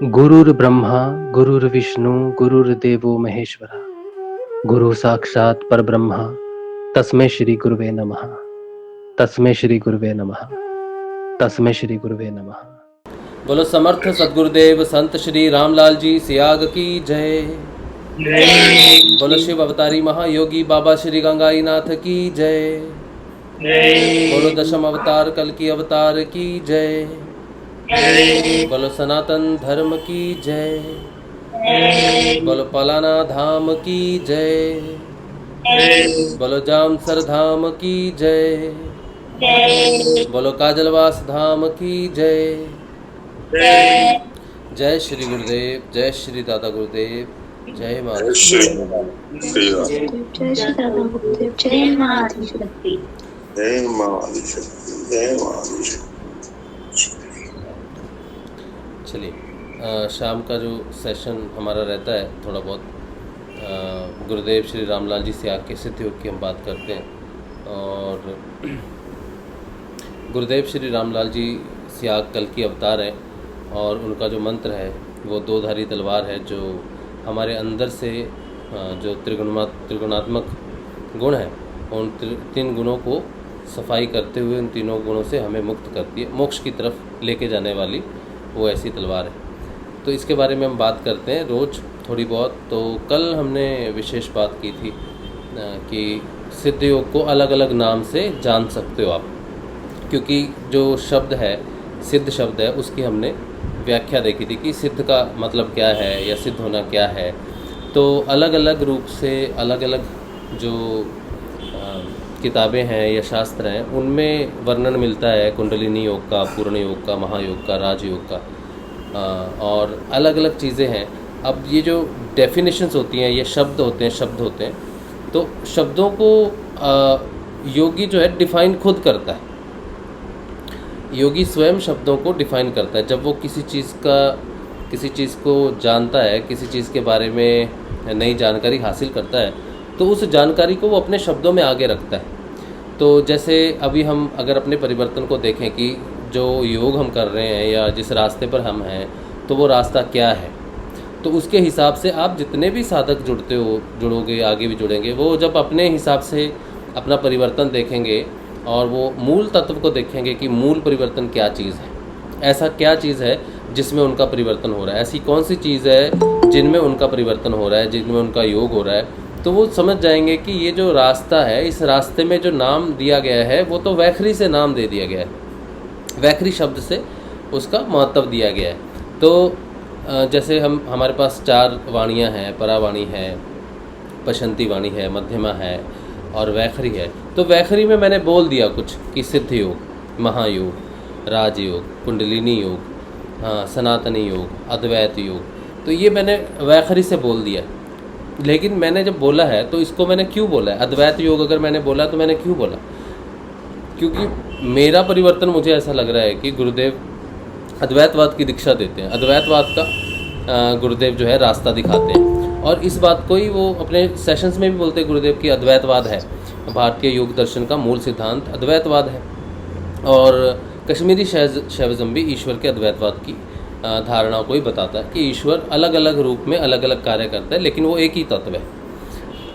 गुरुर्ब्रह्मा गुरुर्विष्णु गुरुर्देवो महेश्वरा गुरु साक्षात् परब्रह्म तस्मै श्री गुरुवे नमः। तस्मै श्री गुरुवे नमः। तस्मै श्री गुरुवे नमः। बोलो समर्थ सदगुरुदेव संत श्री रामलाल जी सियाग की जय। बोलो शिव अवतारी महायोगी बाबा श्री गंगाई नाथ की जय। बोलो दशम अवतार कल की अवतार की जय। बोलो सनातन धर्म की जय। बोलो पलाना धाम की जय। बोलो जामसर धाम की जय। बोलो काजलवास धाम की जय। जय श्री गुरुदेव, जय श्री दादा गुरुदेव, जय माता। जय श्री दादा गुरुदेव, जय मां आदिशक्ति, जय मां आदिशक्ति, जय मां आदिशक्ति। चलिए, शाम का जो सेशन हमारा रहता है थोड़ा बहुत गुरुदेव श्री रामलाल जी से आके सिद्ध योग की हम बात करते हैं। और गुरुदेव श्री रामलाल जी सियाग कल की अवतार है और उनका जो मंत्र है वो दो धारी तलवार है, जो हमारे अंदर से जो त्रिगुणात्मक गुण है उन तीन गुणों को सफाई करते हुए उन तीनों गुणों से हमें मुक्त करती है, मोक्ष की तरफ लेके जाने वाली वो ऐसी तलवार है। तो इसके बारे में हम बात करते हैं रोज़ थोड़ी बहुत। तो कल हमने विशेष बात की थी कि सिद्ध योग को अलग अलग नाम से जान सकते हो आप, क्योंकि जो शब्द है सिद्ध शब्द है उसकी हमने व्याख्या देखी थी कि सिद्ध का मतलब क्या है या सिद्ध होना क्या है। तो अलग अलग रूप से अलग अलग जो किताबें हैं या शास्त्र हैं उनमें वर्णन मिलता है कुंडलिनी योग का, पूर्ण योग का, महायोग का, राजयोग का, और अलग अलग चीज़ें हैं। अब ये जो डेफिनेशंस होती हैं, ये शब्द होते हैं, तो शब्दों को योगी जो है डिफ़ाइन खुद करता है। योगी स्वयं शब्दों को डिफ़ाइन करता है। जब वो किसी चीज़ को जानता है, किसी चीज़ के बारे में नई जानकारी हासिल करता है, तो उस जानकारी को वो अपने शब्दों में आगे रखता है। तो जैसे अभी हम अगर अपने परिवर्तन को देखें कि जो योग हम कर रहे हैं या जिस रास्ते पर हम हैं, तो वो रास्ता क्या है, तो उसके हिसाब से आप जितने भी साधक जुड़ोगे, आगे भी जुड़ेंगे, वो जब अपने हिसाब से अपना परिवर्तन देखेंगे और वो मूल तत्व को देखेंगे कि मूल परिवर्तन क्या चीज़ है, ऐसा क्या चीज़ है जिसमें उनका परिवर्तन हो रहा है, ऐसी कौन सी चीज़ है जिनमें उनका परिवर्तन हो रहा है, जिनमें उनका योग हो रहा है, तो वो समझ जाएंगे कि ये जो रास्ता है, इस रास्ते में जो नाम दिया गया है वो तो वैखरी से नाम दे दिया गया है, वैखरी शब्द से उसका महत्व दिया गया है। तो जैसे हमारे पास 4 वाणियाँ हैं, परावाणी है, पशंती वाणी है, मध्यमा है और वैखरी है। तो वैखरी में मैंने बोल दिया कुछ कि सिद्ध योग, महायोग, राजयोग, कुंडलिनी योग, हाँ, सनातनी योग, अद्वैत योग, तो ये मैंने वैखरी से बोल दिया। लेकिन मैंने जब बोला है तो इसको मैंने क्यों बोला है, अद्वैत योग अगर मैंने बोला तो मैंने क्यों बोला, क्योंकि मेरा परिवर्तन, मुझे ऐसा लग रहा है कि गुरुदेव अद्वैतवाद की दीक्षा देते हैं, अद्वैतवाद का गुरुदेव जो है रास्ता दिखाते हैं। और इस बात को ही वो अपने सेशंस में भी बोलते हैं गुरुदेव की अद्वैतवाद है, भारतीय योग दर्शन का मूल सिद्धांत अद्वैतवाद है। और कश्मीरी शैविज़्म भी ईश्वर के अद्वैतवाद की धारणा को ही बताता है कि ईश्वर अलग अलग रूप में अलग अलग कार्य करता है, लेकिन वो एक ही तत्व है।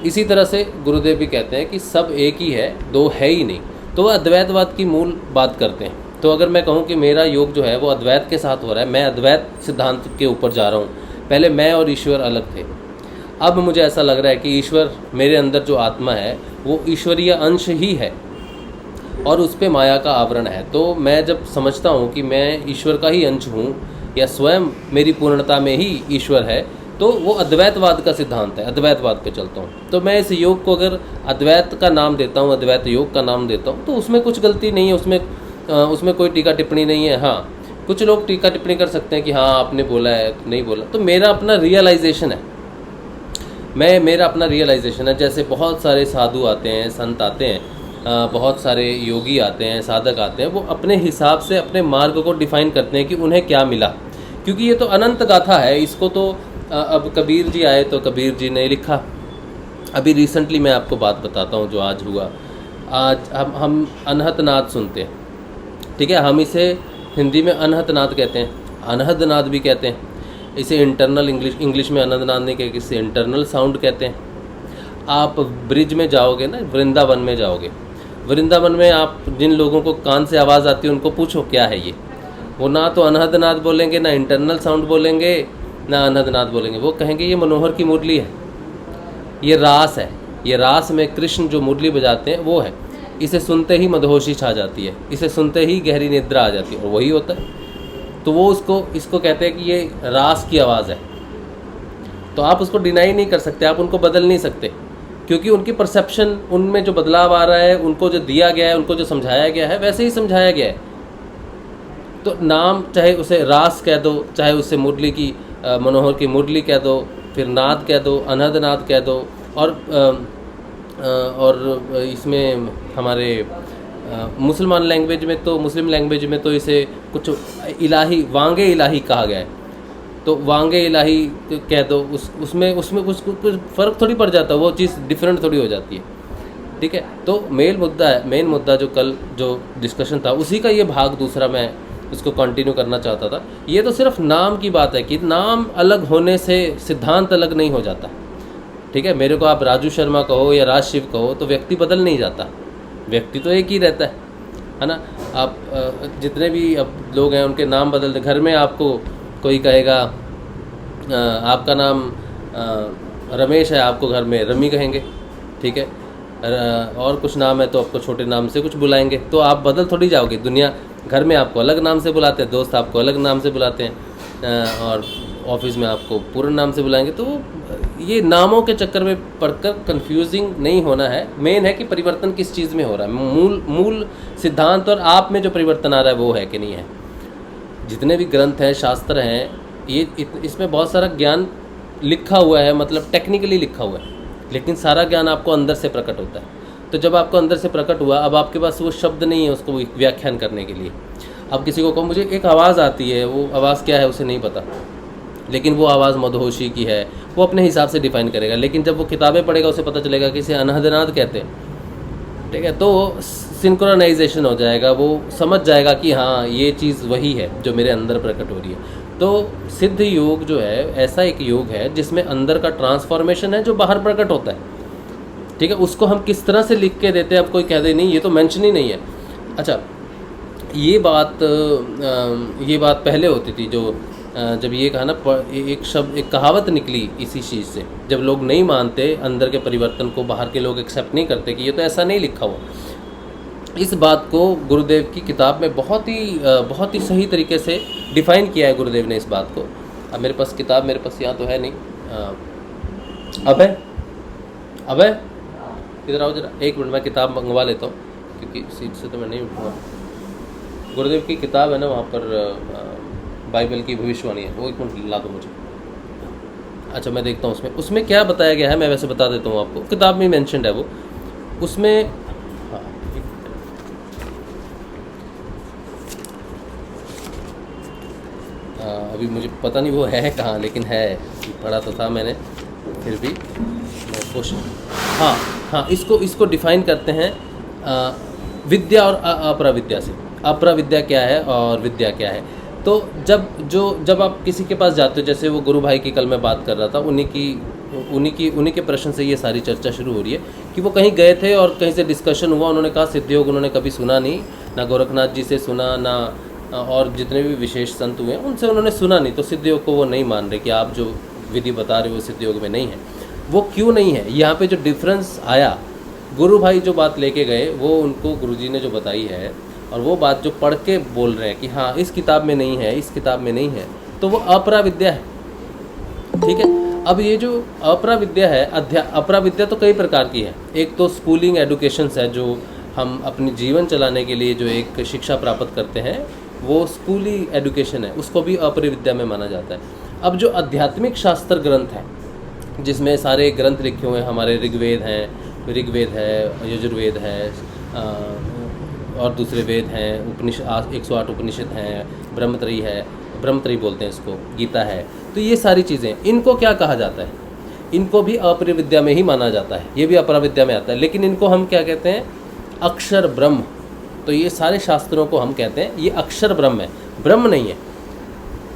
इसी तरह से गुरुदेव भी कहते हैं कि सब एक ही है, दो है ही नहीं, तो वह अद्वैतवाद की मूल बात करते हैं। तो अगर मैं कहूँ कि मेरा योग जो है वो अद्वैत के साथ हो रहा है, मैं अद्वैत सिद्धांत के ऊपर जा रहा हूँ, पहले मैं और ईश्वर अलग थे, अब मुझे ऐसा लग रहा है कि ईश्वर, मेरे अंदर जो आत्मा है वो ईश्वरीय अंश ही है और उस पर माया का आवरण है। तो मैं जब समझता हूँ कि मैं ईश्वर का ही अंश हूँ या स्वयं मेरी पूर्णता में ही ईश्वर है, तो वो अद्वैतवाद का सिद्धांत है, अद्वैतवाद पे चलता हूँ। तो मैं इस योग को अगर अद्वैत का नाम देता हूँ, अद्वैत योग का नाम देता हूँ, तो उसमें कुछ गलती नहीं है, उसमें कोई टीका टिप्पणी नहीं है। हाँ, कुछ लोग टीका टिप्पणी कर सकते हैं कि हाँ आपने बोला है, नहीं बोला, तो मेरा अपना रियलाइजेशन है, मेरा अपना रियलाइजेशन है। जैसे बहुत सारे साधु आते हैं, संत आते हैं, बहुत सारे योगी आते हैं, साधक आते हैं, वो अपने हिसाब से अपने मार्ग को डिफ़ाइन करते हैं कि उन्हें क्या मिला, क्योंकि ये तो अनंत गाथा है। इसको तो अब कबीर जी आए तो कबीर जी ने लिखा। अभी रिसेंटली मैं आपको बात बताता हूँ जो आज हुआ। आज हम अनहत नाद सुनते हैं, ठीक है, हम इसे हिंदी में अनहत नाद कहते हैं, अनहद नाद भी कहते हैं। इसे इंटरनल इंग्लिश में आनंदनाद नहीं कहते, इसे इंटरनल साउंड कहते हैं। आप ब्रिज में जाओगे ना, वृंदावन में जाओगे, वृंदावन में आप जिन लोगों को कान से आवाज़ आती है उनको पूछो क्या है ये, वो ना तो अनहदनाद बोलेंगे, ना इंटरनल साउंड बोलेंगे, ना अनहदनाद बोलेंगे। वो कहेंगे ये मनोहर की मुरली है, ये रास है, ये रास में कृष्ण जो मुरली बजाते हैं वो है। इसे सुनते ही मदहोशी छा जाती है, इसे सुनते ही गहरी निद्रा आ जाती है, और वही होता है। तो वो इसको कहते हैं कि ये रास की आवाज़ है। तो आप उसको डिनाई नहीं कर सकते, आप उनको बदल नहीं सकते, क्योंकि उनकी परसेप्शन, उनमें जो बदलाव आ रहा है, उनको जो दिया गया है, उनको जो समझाया गया है वैसे ही समझाया गया है। तो नाम चाहे उसे रास कह दो, चाहे उसे मुरली की मनोहर की मुरली कह दो, फिर नाद कह दो, अनहदनाद कह दो, और इसमें हमारे मुसलमान लैंग्वेज में तो, मुस्लिम लैंग्वेज में तो इसे कुछ इलाही, वांगे इलाही कहा गया है। तो वांगे इलाही कह दो, उसमें कुछ फ़र्क थोड़ी पड़ जाता है, वो चीज़ डिफरेंट थोड़ी हो जाती है। ठीक है, तो मेन मुद्दा जो कल जो डिस्कशन था उसी का ये भाग दूसरा मैं उसको कंटिन्यू करना चाहता था। ये तो सिर्फ नाम की बात है कि नाम अलग होने से सिद्धांत अलग नहीं हो जाता। ठीक है, मेरे को आप राजू शर्मा कहो या राज शिव कहो तो व्यक्ति बदल नहीं जाता, व्यक्ति तो एक ही रहता है ना। आप जितने भी अब लोग हैं उनके नाम बदलते, घर में आपको कोई कहेगा आपका नाम रमेश है, आपको घर में रमी कहेंगे। ठीक है, और कुछ नाम है तो आपको छोटे नाम से कुछ बुलाएंगे, तो आप बदल थोड़ी जाओगे। दुनिया घर में आपको अलग नाम से बुलाते हैं, दोस्त आपको अलग नाम से बुलाते हैं, और ऑफिस में आपको पूर्ण नाम से बुलाएंगे। तो ये नामों के चक्कर में पड़कर कंफ्यूजिंग नहीं होना है। मेन है कि परिवर्तन किस चीज़ में हो रहा है, मूल सिद्धांत और आप में जो परिवर्तन आ रहा है वो है कि नहीं है। जितने भी ग्रंथ हैं, शास्त्र हैं, ये इसमें बहुत सारा ज्ञान लिखा हुआ है, मतलब टेक्निकली लिखा हुआ है, लेकिन सारा ज्ञान आपको अंदर से प्रकट होता है। तो जब आपको अंदर से प्रकट हुआ, अब आपके पास वो शब्द नहीं है उसको व्याख्यान करने के लिए। अब किसी को कहो मुझे एक आवाज़ आती है, वो आवाज़ क्या है उसे नहीं पता, लेकिन वो आवाज़ मदहोशी की है, वो अपने हिसाब से डिफ़ाइन करेगा। लेकिन जब वो किताबें पढ़ेगा उसे पता चलेगा कि इसे अनहदनाद कहते हैं। ठीक है, तो सिंक्रोनाइजेशन हो जाएगा, वो समझ जाएगा कि हाँ ये चीज़ वही है जो मेरे अंदर प्रकट हो रही है। तो सिद्ध योग जो है ऐसा एक योग है जिसमें अंदर का ट्रांसफॉर्मेशन है जो बाहर प्रकट होता है। ठीक है, उसको हम किस तरह से लिख के देते हैं, अब कोई कह दे नहीं ये तो मेंशन ही नहीं है। अच्छा, ये बात पहले होती थी, जो जब ये कहा ना, एक कहावत निकली इसी चीज़ से, जब लोग नहीं मानते अंदर के परिवर्तन को, बाहर के लोग एक्सेप्ट नहीं करते कि ये तो ऐसा नहीं लिखा हुआ। इस बात को गुरुदेव की किताब में बहुत ही सही तरीके से डिफ़ाइन किया है गुरुदेव ने इस बात को। अब मेरे पास किताब, मेरे पास यहाँ तो है नहीं, अब है इधर आओ जरा, एक मिनट मैं किताब मंगवा लेता हूँ, क्योंकि सीट से तो मैं नहीं उठूँगा। गुरुदेव की किताब है ना, वहाँ पर बाइबल की भविष्यवाणी है, वो एक मिनट ला दो मुझे। अच्छा, मैं देखता हूँ उसमें क्या बताया गया है, मैं वैसे बता देता हूँ आपको, किताब में मेंशन्ड है वो, उसमें अभी मुझे पता नहीं वो है कहाँ, लेकिन है, पढ़ा तो था मैंने, फिर भी मैं कोशिश। हाँ, इसको डिफ़ाइन करते हैं विद्या और अपराविद्या से। अपराविद्या क्या है और विद्या क्या है। तो जब आप किसी के पास जाते हो, जैसे वो गुरु भाई की कल मैं बात कर रहा था, उन्हीं के प्रश्न से ये सारी चर्चा शुरू हो रही है कि वो कहीं गए थे और कहीं से डिस्कशन हुआ, उन्होंने कहा सिद्ध योग उन्होंने कभी सुना नहीं, ना गोरखनाथ जी से सुना, ना और जितने भी विशेष संत हुए उनसे उन्होंने सुना नहीं। तो सिद्ध योग को वो नहीं मान रहे कि आप जो विधि बता रहे हो वो सिद्ध योग में नहीं है। वो क्यों नहीं है, यहाँ पे जो डिफरेंस आया, गुरु भाई जो बात लेके गए वो उनको गुरुजी ने जो बताई है, और वो बात जो पढ़ के बोल रहे हैं कि हाँ इस किताब में नहीं है, इस किताब में नहीं है, तो वो अपराविद्या है। ठीक है, अब ये जो अपराविद्या है, अपराविद्या तो कई प्रकार की है। एक तो स्कूलिंग एडुकेशंस है, जो हम अपनी जीवन चलाने के लिए जो एक शिक्षा प्राप्त करते हैं, वो स्कूली एडुकेशन है, उसको भी अपराविद्या में माना जाता है। अब जो आध्यात्मिक शास्त्र ग्रंथ है, जिसमें सारे ग्रंथ लिखे हुए हैं, हमारे ऋग्वेद है, यजुर्वेद है, और दूसरे वेद हैं, 108 उपनिषद हैं, ब्रह्मत्रयी बोलते हैं इसको, गीता है। तो ये सारी चीज़ें, इनको क्या कहा जाता है, इनको भी अपराविद्या में ही माना जाता है, ये भी अपराविद्या में आता है। लेकिन इनको हम क्या कहते हैं, अक्षर ब्रह्म। तो ये सारे शास्त्रों को हम कहते हैं ये अक्षर ब्रह्म है, ब्रह्म नहीं है।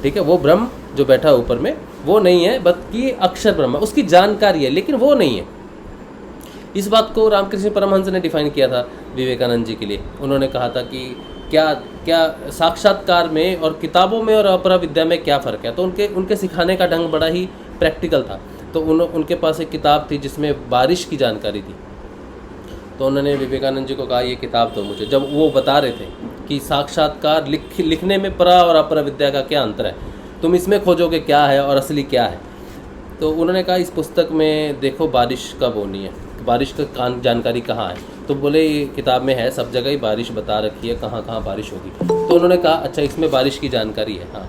ठीक है, वो ब्रह्म जो बैठा है ऊपर में वो नहीं है, बल्कि अक्षर ब्रह्म है, उसकी जानकारी है लेकिन वो नहीं है। इस बात को रामकृष्ण परमहंस ने डिफाइन किया था विवेकानंद जी के लिए। उन्होंने कहा था कि क्या साक्षात्कार में और किताबों में और अपरा विद्या में क्या फ़र्क है। तो उनके सिखाने का ढंग बड़ा ही प्रैक्टिकल था। तो उनके पास एक किताब थी जिसमें बारिश की जानकारी थी। तो उन्होंने विवेकानंद जी को कहा ये किताब दो मुझे, जब वो बता रहे थे कि साक्षात्कार लिखने में परा और अपरा विद्या का क्या अंतर है, तुम इसमें खोजोगे क्या है और असली क्या है। तो उन्होंने कहा इस पुस्तक में देखो बारिश कब होनी है, बारिश का जानकारी कहाँ है। तो बोले ये किताब में है, सब जगह ही बारिश बता रखी है, कहाँ कहाँ बारिश होगी। तो उन्होंने कहा अच्छा इसमें बारिश की जानकारी है, हाँ।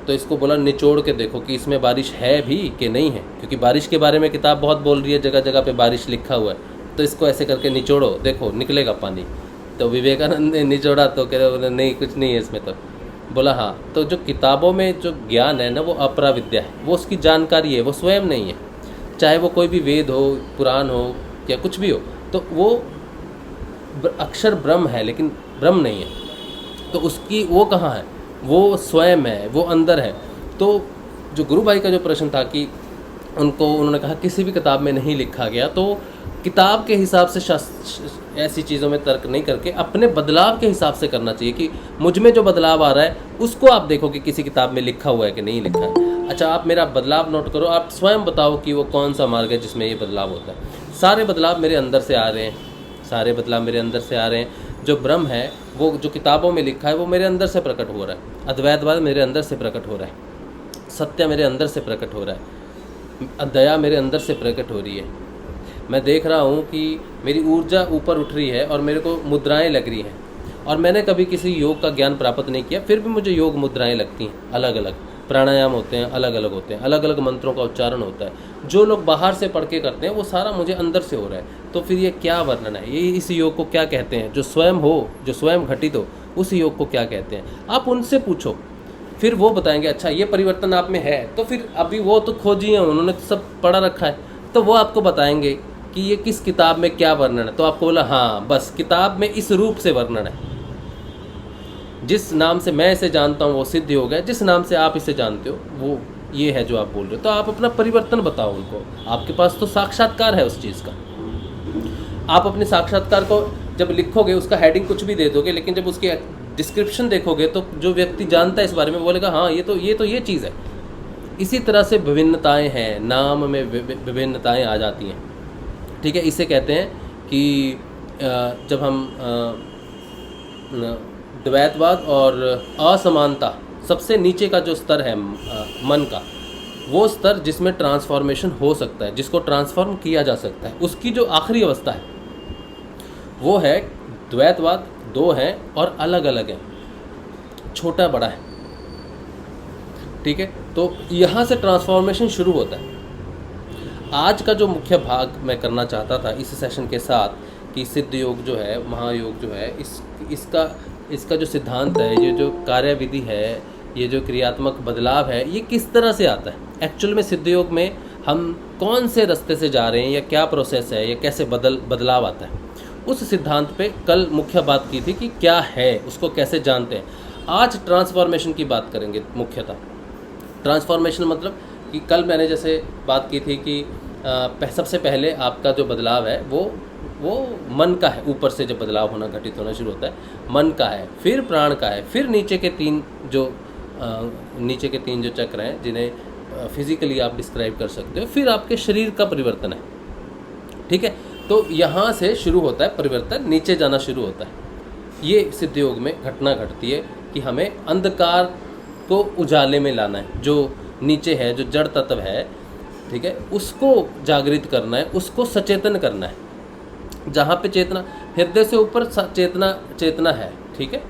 तो इसको बोला निचोड़ के देखो कि इसमें बारिश है भी कि नहीं है, क्योंकि बारिश के बारे में किताब बहुत बोल रही है, जगह जगह पे बारिश लिखा हुआ है। तो इसको ऐसे करके निचोड़ो, देखो निकलेगा पानी। तो विवेकानंद ने निचोड़ा तो कह रहे नहीं कुछ नहीं है इसमें। तो बोला हाँ, तो जो किताबों में जो ज्ञान है ना वो अपरा विद्या है, वो उसकी जानकारी है, वो स्वयं नहीं है। चाहे वो कोई भी वेद हो, पुराण हो या कुछ भी हो, तो वो अक्षर ब्रह्म है लेकिन ब्रह्म नहीं है। तो उसकी वो कहाँ है, वो स्वयं है, वो अंदर है। तो जो गुरु भाई का जो प्रश्न था कि उन्होंने कहा किसी भी किताब में नहीं लिखा गया, तो किताब के हिसाब से ऐसी चीज़ों में तर्क नहीं करके अपने बदलाव के हिसाब से करना चाहिए कि मुझ में जो बदलाव आ रहा है उसको आप देखो कि किसी किताब में लिखा हुआ है कि नहीं लिखा है। अच्छा आप मेरा बदलाव नोट करो, आप स्वयं बताओ कि वो कौन सा मार्ग है जिसमें ये बदलाव होता है। सारे बदलाव मेरे अंदर से आ रहे हैं, सारे बदलाव मेरे अंदर से आ रहे हैं। जो ब्रह्म है वो जो किताबों में लिखा है वो मेरे अंदर से प्रकट हो रहा है। अद्वैतवाद मेरे अंदर से प्रकट हो रहा है, सत्य मेरे अंदर से प्रकट हो रहा है, दया मेरे अंदर से प्रकट हो रही है। मैं देख रहा हूँ कि मेरी ऊर्जा ऊपर उठ रही है और मेरे को मुद्राएं लग रही हैं, और मैंने कभी किसी योग का ज्ञान प्राप्त नहीं किया, फिर भी मुझे योग मुद्राएं लगती हैं। अलग अलग प्राणायाम होते हैं, अलग अलग होते हैं, अलग अलग मंत्रों का उच्चारण होता है। जो लोग बाहर से पढ़ के करते हैं वो सारा मुझे अंदर से हो रहा है। तो फिर ये क्या वर्णन है, ये इस योग को क्या कहते हैं? जो स्वयं हो, जो स्वयं घटित हो, उस योग को क्या कहते हैं? आप उनसे पूछो, फिर वो बताएंगे अच्छा ये परिवर्तन आप में है। तो फिर अभी वो तो खोजी हैं, उन्होंने सब पढ़ा रखा है, तो वो आपको बताएंगे कि ये किस किताब में क्या वर्णन है। तो आपको बोला हाँ बस किताब में इस रूप से वर्णन है, जिस नाम से मैं इसे जानता हूँ वो सिद्ध हो गया, जिस नाम से आप इसे जानते हो वो ये है जो आप बोल रहे हो। तो आप अपना परिवर्तन बताओ उनको, आपके पास तो साक्षात्कार है उस चीज़ का। आप अपने साक्षात्कार को जब लिखोगे उसका हेडिंग कुछ भी दे दोगे, लेकिन जब उसकी डिस्क्रिप्शन देखोगे तो जो व्यक्ति जानता है इस बारे में बोलेगा हाँ ये चीज़ है। इसी तरह से विभिन्नताएँ हैं, नाम में विभिन्नताएँ आ जाती हैं। ठीक है, इसे कहते हैं कि जब हम द्वैतवाद और असमानता, सबसे नीचे का जो स्तर है मन का, वो स्तर जिसमें ट्रांसफॉर्मेशन हो सकता है, जिसको ट्रांसफॉर्म किया जा सकता है, उसकी जो आखिरी अवस्था है वो है द्वैतवाद। दो हैं और अलग अलग हैं, छोटा बड़ा है। ठीक है, तो यहाँ से ट्रांसफॉर्मेशन शुरू होता है। आज का जो मुख्य भाग मैं करना चाहता था इस सेशन के साथ कि सिद्ध योग जो है, महायोग जो है, इसका जो सिद्धांत है, ये जो कार्यविधि है, ये जो क्रियात्मक बदलाव है, ये किस तरह से आता है एक्चुअल में। सिद्ध योग में हम कौन से रास्ते से जा रहे हैं, या क्या प्रोसेस है, या कैसे बदलाव आता है, उस सिद्धांत पे कल मुख्य बात की थी कि क्या है, उसको कैसे जानते हैं। आज ट्रांसफॉर्मेशन की बात करेंगे मुख्यतः। ट्रांसफॉर्मेशन मतलब कि कल मैंने जैसे बात की थी कि सबसे पहले आपका जो बदलाव है वो मन का है। ऊपर से जब बदलाव होना, घटित होना शुरू होता है, मन का है, फिर प्राण का है, फिर नीचे के तीन जो चक्र हैं जिन्हें फिजिकली आप डिस्क्राइब कर सकते हो, फिर आपके शरीर का परिवर्तन है। ठीक है, तो यहाँ से शुरू होता है परिवर्तन, नीचे जाना शुरू होता है। ये सिद्ध योग में घटना घटती है कि हमें अंधकार को उजाले में लाना है, जो नीचे है, जो जड़ तत्व है, ठीक है, उसको जागृत करना है, उसको सचेतन करना है। जहाँ पे चेतना, हृदय से ऊपर चेतना है, ठीक है,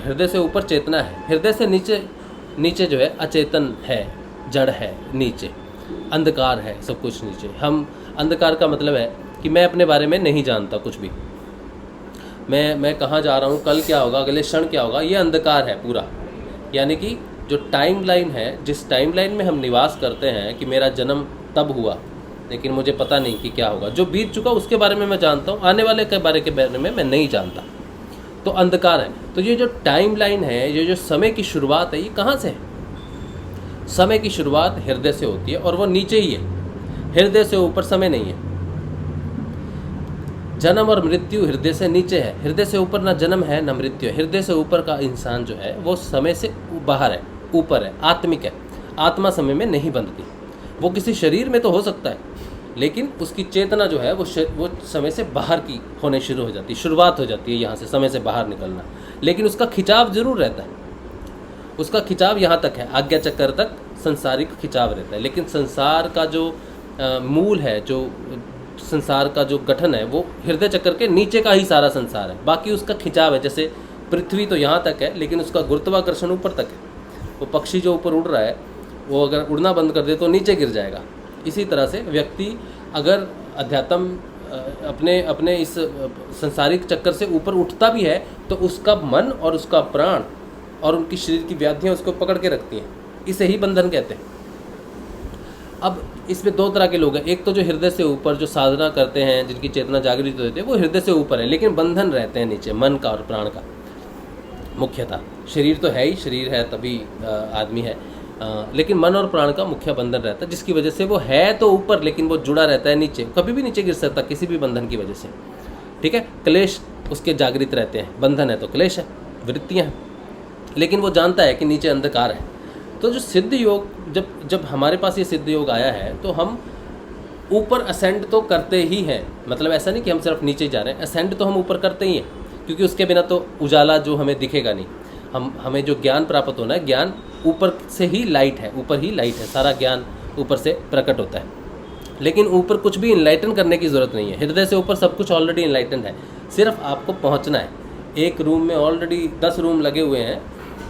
हृदय से ऊपर चेतना है, हृदय से नीचे जो है अचेतन है, जड़ है, नीचे अंधकार है, सब कुछ नीचे। हम अंधकार का मतलब है कि मैं अपने बारे में नहीं जानता कुछ भी, मैं कहाँ जा रहा हूँ, कल क्या होगा, अगले क्षण क्या होगा, ये अंधकार है पूरा। यानी कि जो टाइमलाइन है, जिस टाइमलाइन में हम निवास करते हैं कि मेरा जन्म तब हुआ, लेकिन मुझे पता नहीं कि क्या होगा। जो बीत चुका उसके बारे में मैं जानता हूँ, आने वाले के बारे में मैं नहीं जानता। तो अंधकार है। तो ये जो टाइमलाइन है, ये जो समय की शुरुआत है, ये कहाँ से है? समय की शुरुआत हृदय से होती है और वो नीचे ही है, हृदय से ऊपर समय नहीं है। जन्म और मृत्यु हृदय से नीचे है, हृदय से ऊपर ना जन्म है ना मृत्यु है। हृदय से ऊपर का इंसान जो है वो समय से बाहर है, ऊपर है, आत्मिक है। आत्मा समय में नहीं बंधती। वो किसी शरीर में तो हो सकता है, लेकिन उसकी चेतना जो है वो समय से बाहर की होने शुरू हो जाती है, शुरुआत हो जाती है यहाँ से समय से बाहर निकलना। लेकिन उसका खिंचाव जरूर रहता है, उसका खिंचाव यहाँ तक है, आज्ञा चक्र तक संसारिक खिंचाव रहता है। लेकिन संसार का जो मूल है, जो संसार का जो गठन है, वो हृदय चक्र के नीचे का ही सारा संसार है। बाकी उसका खिंचाव है, जैसे पृथ्वी तो यहाँ तक है, लेकिन उसका गुरुत्वाकर्षण ऊपर तक है। वो पक्षी जो ऊपर उड़ रहा है, वो अगर उड़ना बंद कर दे तो नीचे गिर जाएगा। इसी तरह से व्यक्ति अगर अध्यात्म अपने इस संसारिक चक्कर से ऊपर उठता भी है, तो उसका मन और उसका प्राण और उनकी शरीर की व्याधियाँ उसको पकड़ के रखती हैं। इसे ही बंधन कहते हैं। अब इसमें दो तरह के लोग हैं। एक तो जो हृदय से ऊपर जो साधना करते हैं, जिनकी चेतना जागृत होती है, वो हृदय से ऊपर है, लेकिन बंधन रहते हैं नीचे, मन का और प्राण का मुख्यतः। शरीर तो है ही, शरीर है तभी आदमी है, लेकिन मन और प्राण का मुख्य बंधन रहता है, जिसकी वजह से वो है तो ऊपर, लेकिन वो जुड़ा रहता है नीचे, कभी भी नीचे गिर सकता किसी भी बंधन की वजह से। ठीक है, क्लेश उसके जागृत रहते हैं। बंधन है तो क्लेश है, वृत्तियाँ हैं, लेकिन वो जानता है कि नीचे अंधकार है। तो जो सिद्ध योग, जब हमारे पास ये सिद्ध योग आया है, तो हम ऊपर असेंड तो करते ही हैं। मतलब ऐसा नहीं कि हम सिर्फ नीचे जा रहे हैं, असेंड तो हम ऊपर करते ही हैं, क्योंकि उसके बिना तो उजाला जो हमें दिखेगा नहीं। हमें जो ज्ञान प्राप्त होना है, ज्ञान ऊपर से ही लाइट है, ऊपर ही लाइट है, सारा ज्ञान ऊपर से प्रकट होता है। लेकिन ऊपर कुछ भी इनलाइटन करने की ज़रूरत नहीं है। हृदय से ऊपर सब कुछ ऑलरेडी इनलाइटन है, सिर्फ आपको पहुंचना है। एक रूम में ऑलरेडी 10 रूम लगे हुए हैं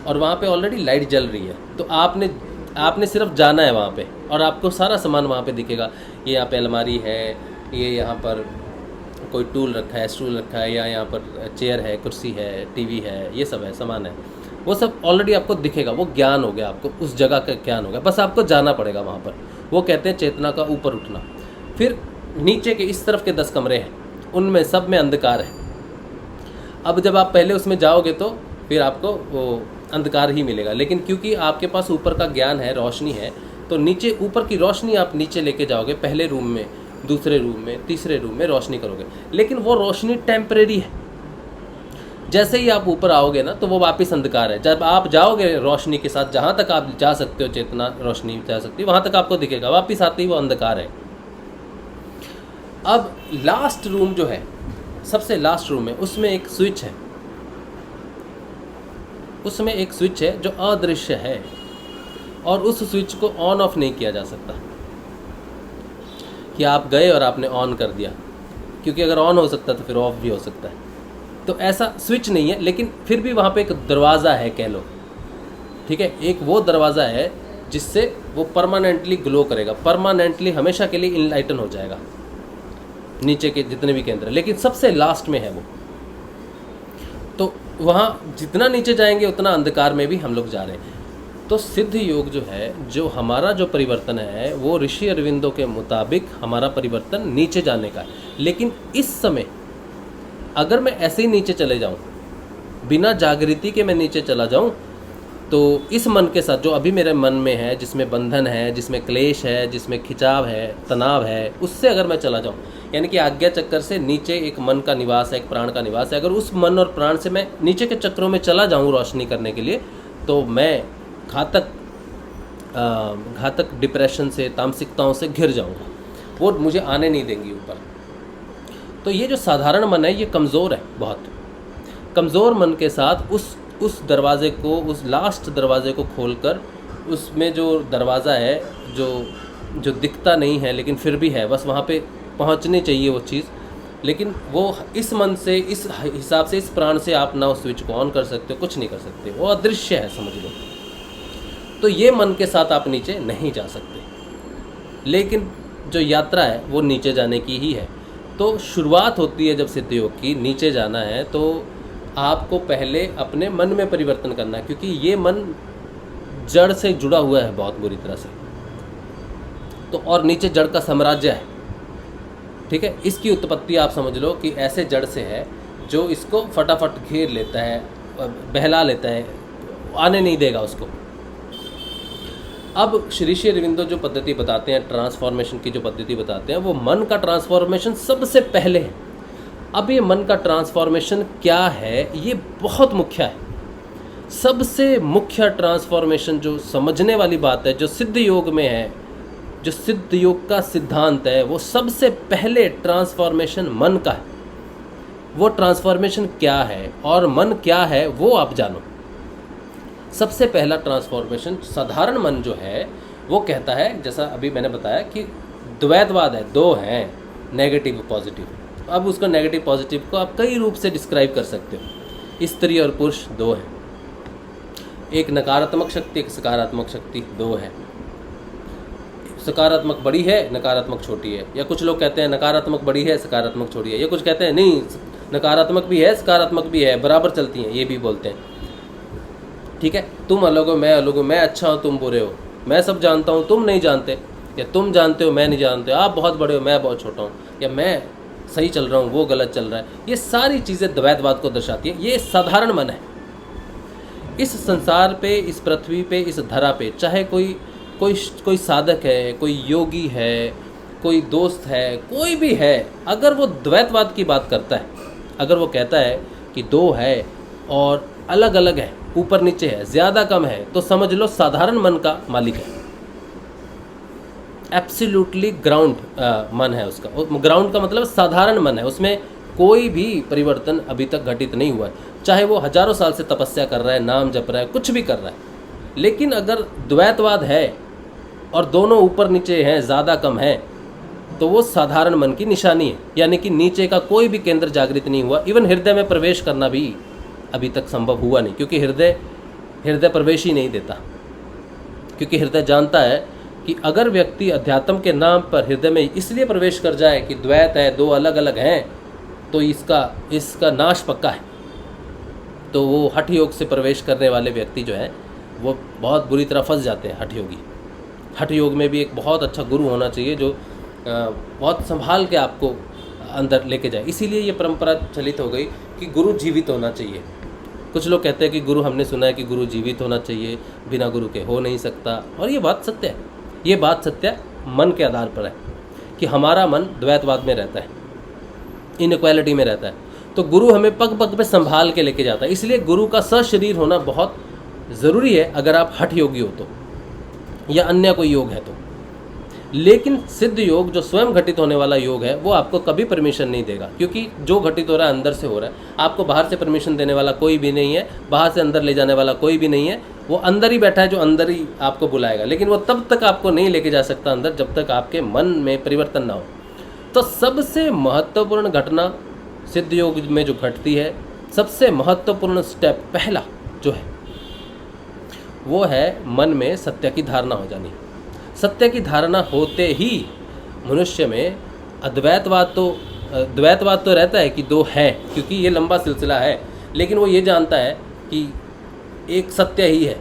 और वहाँ पे ऑलरेडी लाइट जल रही है, तो आपने सिर्फ जाना है वहाँ पे, और आपको सारा सामान वहाँ पे दिखेगा। ये यहाँ पे अलमारी है, ये यहाँ पर कोई टूल रखा है, स्टूल रखा है, या यहाँ पर चेयर है, कुर्सी है, टीवी है, ये सब है, सामान है, वो सब ऑलरेडी आपको दिखेगा। वो ज्ञान हो गया, आपको उस जगह का ज्ञान हो गया, बस आपको जाना पड़ेगा वहाँ पर। वो कहते हैं चेतना का ऊपर उठना। फिर नीचे के इस तरफ के 10 कमरे हैं, उनमें सब में अंधकार है। अब जब आप पहले उसमें जाओगे तो फिर आपको वो अंधकार ही मिलेगा, लेकिन क्योंकि आपके पास ऊपर का ज्ञान है, रोशनी है, तो नीचे ऊपर की रोशनी आप नीचे लेके जाओगे। पहले रूम में, दूसरे रूम में, तीसरे रूम में रोशनी करोगे, लेकिन वो रोशनी टेम्परेरी है। जैसे ही आप ऊपर आओगे ना, तो वो वापस अंधकार है। जब आप जाओगे रोशनी के साथ, जहाँ तक आप जा सकते हो, चेतना रोशनी जा सकती है, वहाँ तक आपको दिखेगा, वापस आते ही वो अंधकार है। अब लास्ट रूम जो है, सबसे लास्ट रूम है, उसमें एक स्विच है, उसमें एक स्विच है जो अदृश्य है, और उस स्विच को ऑन ऑफ नहीं किया जा सकता कि आप गए और आपने ऑन कर दिया, क्योंकि अगर ऑन हो सकता तो फिर ऑफ भी हो सकता है। तो ऐसा स्विच नहीं है, लेकिन फिर भी वहाँ पे एक दरवाज़ा है, कह लो। ठीक है, एक वो दरवाज़ा है जिससे वो परमानेंटली ग्लो करेगा, परमानेंटली हमेशा के लिए इनलाइटन हो जाएगा, नीचे के जितने भी केंद्र, लेकिन सबसे लास्ट में है वो। तो वहाँ जितना नीचे जाएंगे उतना अंधकार में भी हम लोग जा रहे हैं। तो सिद्ध योग जो है, जो हमारा जो परिवर्तन है, वो ऋषि अरविंदो के मुताबिक हमारा परिवर्तन नीचे जाने का है। लेकिन इस समय अगर मैं ऐसे ही नीचे चले जाऊँ, बिना जागृति के मैं नीचे चला जाऊँ, तो इस मन के साथ जो अभी मेरे मन में है, जिसमें बंधन है, जिसमें क्लेश है, जिसमें खिंचाव है, तनाव है, उससे अगर मैं चला जाऊँ, यानी कि आज्ञा चक्कर से नीचे एक मन का निवास है, एक प्राण का निवास है, अगर उस मन और प्राण से मैं नीचे के चक्रों में चला जाऊँ रोशनी करने के लिए, तो मैं घातक डिप्रेशन से, तामसिकताओं से घिर जाऊँगा, वो मुझे आने नहीं देंगी ऊपर। तो ये जो साधारण मन है, ये कमज़ोर है, बहुत कमज़ोर मन के साथ उस दरवाज़े को, उस लास्ट दरवाज़े को खोलकर, उसमें जो दरवाज़ा है जो दिखता नहीं है लेकिन फिर भी है, बस वहाँ पे पहुँचनी चाहिए वो चीज़, लेकिन वो इस मन से, इस हिसाब से, इस प्राण से आप ना उस स्विच को ऑन कर सकते हो, कुछ नहीं कर सकते, वो अदृश्य है, समझ लो। तो ये मन के साथ आप नीचे नहीं जा सकते, लेकिन जो यात्रा है वो नीचे जाने की ही है। तो शुरुआत होती है जब सिद्ध योग की, नीचे जाना है तो आपको पहले अपने मन में परिवर्तन करना है, क्योंकि ये मन जड़ से जुड़ा हुआ है बहुत बुरी तरह से। तो और नीचे जड़ का साम्राज्य है, ठीक है। इसकी उत्पत्ति आप समझ लो कि ऐसे जड़ से है जो इसको फटाफट घेर लेता है, बहला लेता है, आने नहीं देगा उसको। अब श्री श्री अरविंदो जो पद्धति बताते हैं, ट्रांसफॉर्मेशन की जो पद्धति बताते हैं, वो मन का ट्रांसफॉर्मेशन सबसे पहले है। अब ये मन का ट्रांसफॉर्मेशन क्या है, ये बहुत मुख्य है। सबसे मुख्य ट्रांसफॉर्मेशन जो समझने वाली बात है, जो सिद्ध योग में है, जो सिद्ध योग का सिद्धांत है, वो सबसे पहले ट्रांसफॉर्मेशन मन का है। वो ट्रांसफॉर्मेशन क्या है और मन क्या है वो आप जानो। सबसे पहला ट्रांसफॉर्मेशन, साधारण मन जो है वो कहता है, जैसा अभी मैंने बताया कि द्वैतवाद है, दो हैं, नेगेटिव पॉजिटिव। अब उसको नेगेटिव पॉजिटिव को आप कई रूप से डिस्क्राइब कर सकते हो। स्त्री और पुरुष दो हैं, एक नकारात्मक शक्ति, एक सकारात्मक शक्ति, दो है। सकारात्मक बड़ी है, नकारात्मक छोटी है। या कुछ लोग कहते हैं नकारात्मक बड़ी है, सकारात्मक छोटी है। या कुछ कहते हैं नहीं, नकारात्मक भी है, सकारात्मक भी है, बराबर चलती हैं, ये भी बोलते हैं। ठीक है, तुम अलग हो, मैं अलग हूँ, मैं अच्छा हूँ, तुम बुरे हो, मैं सब जानता हूँ, तुम नहीं जानते, या तुम जानते हो, मैं नहीं जानते, आप बहुत बड़े हो, मैं बहुत छोटा हूँ, या मैं सही चल रहा हूँ, वो गलत चल रहा है। ये सारी चीज़ें द्वैतवाद को दर्शाती है। ये साधारण मन है। इस संसार पे, इस पृथ्वी पे, इस धरा पे, चाहे कोई साधक है, कोई योगी है, कोई दोस्त है, कोई भी है, अगर वो द्वैतवाद की बात करता है, अगर वो कहता है कि दो है और अलग अलग है, ऊपर नीचे है, ज़्यादा कम है, तो समझ लो साधारण मन का मालिक है। एब्सोल्युटली ग्राउंड मन है उसका। ग्राउंड का मतलब साधारण मन है, उसमें कोई भी परिवर्तन अभी तक घटित नहीं हुआ है। चाहे वो हजारों साल से तपस्या कर रहा है, नाम जप रहा है, कुछ भी कर रहा है, लेकिन अगर द्वैतवाद है और दोनों ऊपर नीचे हैं, ज़्यादा कम है, तो वो साधारण मन की निशानी है। यानी कि नीचे का कोई भी केंद्र जागृत नहीं हुआ। इवन हृदय में प्रवेश करना भी अभी तक संभव हुआ नहीं, क्योंकि हृदय प्रवेश ही नहीं देता। क्योंकि हृदय जानता है कि अगर व्यक्ति अध्यात्म के नाम पर हृदय में इसलिए प्रवेश कर जाए कि द्वैत है, दो अलग अलग हैं, तो इसका नाश पक्का है। तो वो हठ योग से प्रवेश करने वाले व्यक्ति जो है वो बहुत बुरी तरह फंस जाते हैं। हठ योगी, हठ योग में भी एक बहुत अच्छा गुरु होना चाहिए जो बहुत संभाल के आपको अंदर लेके जाए। इसीलिए ये परंपरा चलित हो गई कि गुरु जीवित होना चाहिए। कुछ लोग कहते हैं कि गुरु, हमने सुना है कि गुरु जीवित होना चाहिए, बिना गुरु के हो नहीं सकता, और ये बात सत्य है। ये बात सत्य मन के आधार पर है कि हमारा मन द्वैतवाद में रहता है, इनइक्वालिटी में रहता है, तो गुरु हमें पग पग पे संभाल के लेके जाता है। इसलिए गुरु का सशरीर होना बहुत ज़रूरी है अगर आप हठ योगी हो तो, या अन्य कोई योग है तो। लेकिन सिद्ध योग जो स्वयं घटित होने वाला योग है वो आपको कभी परमिशन नहीं देगा, क्योंकि जो घटित हो रहा है अंदर से हो रहा है। आपको बाहर से परमिशन देने वाला कोई भी नहीं है, बाहर से अंदर ले जाने वाला कोई भी नहीं है। वो अंदर ही बैठा है जो अंदर ही आपको बुलाएगा, लेकिन वो तब तक आपको नहीं लेके जा सकता अंदर जब तक आपके मन में परिवर्तन ना हो। तो सबसे महत्वपूर्ण घटना सिद्ध योग में जो घटती है, सबसे महत्वपूर्ण स्टेप पहला जो है वो है मन में सत्य की धारणा हो जानी। सत्य की धारणा होते ही मनुष्य में द्वैतवाद तो रहता है कि दो है, क्योंकि ये लंबा सिलसिला है, लेकिन वो ये जानता है कि एक सत्य ही है।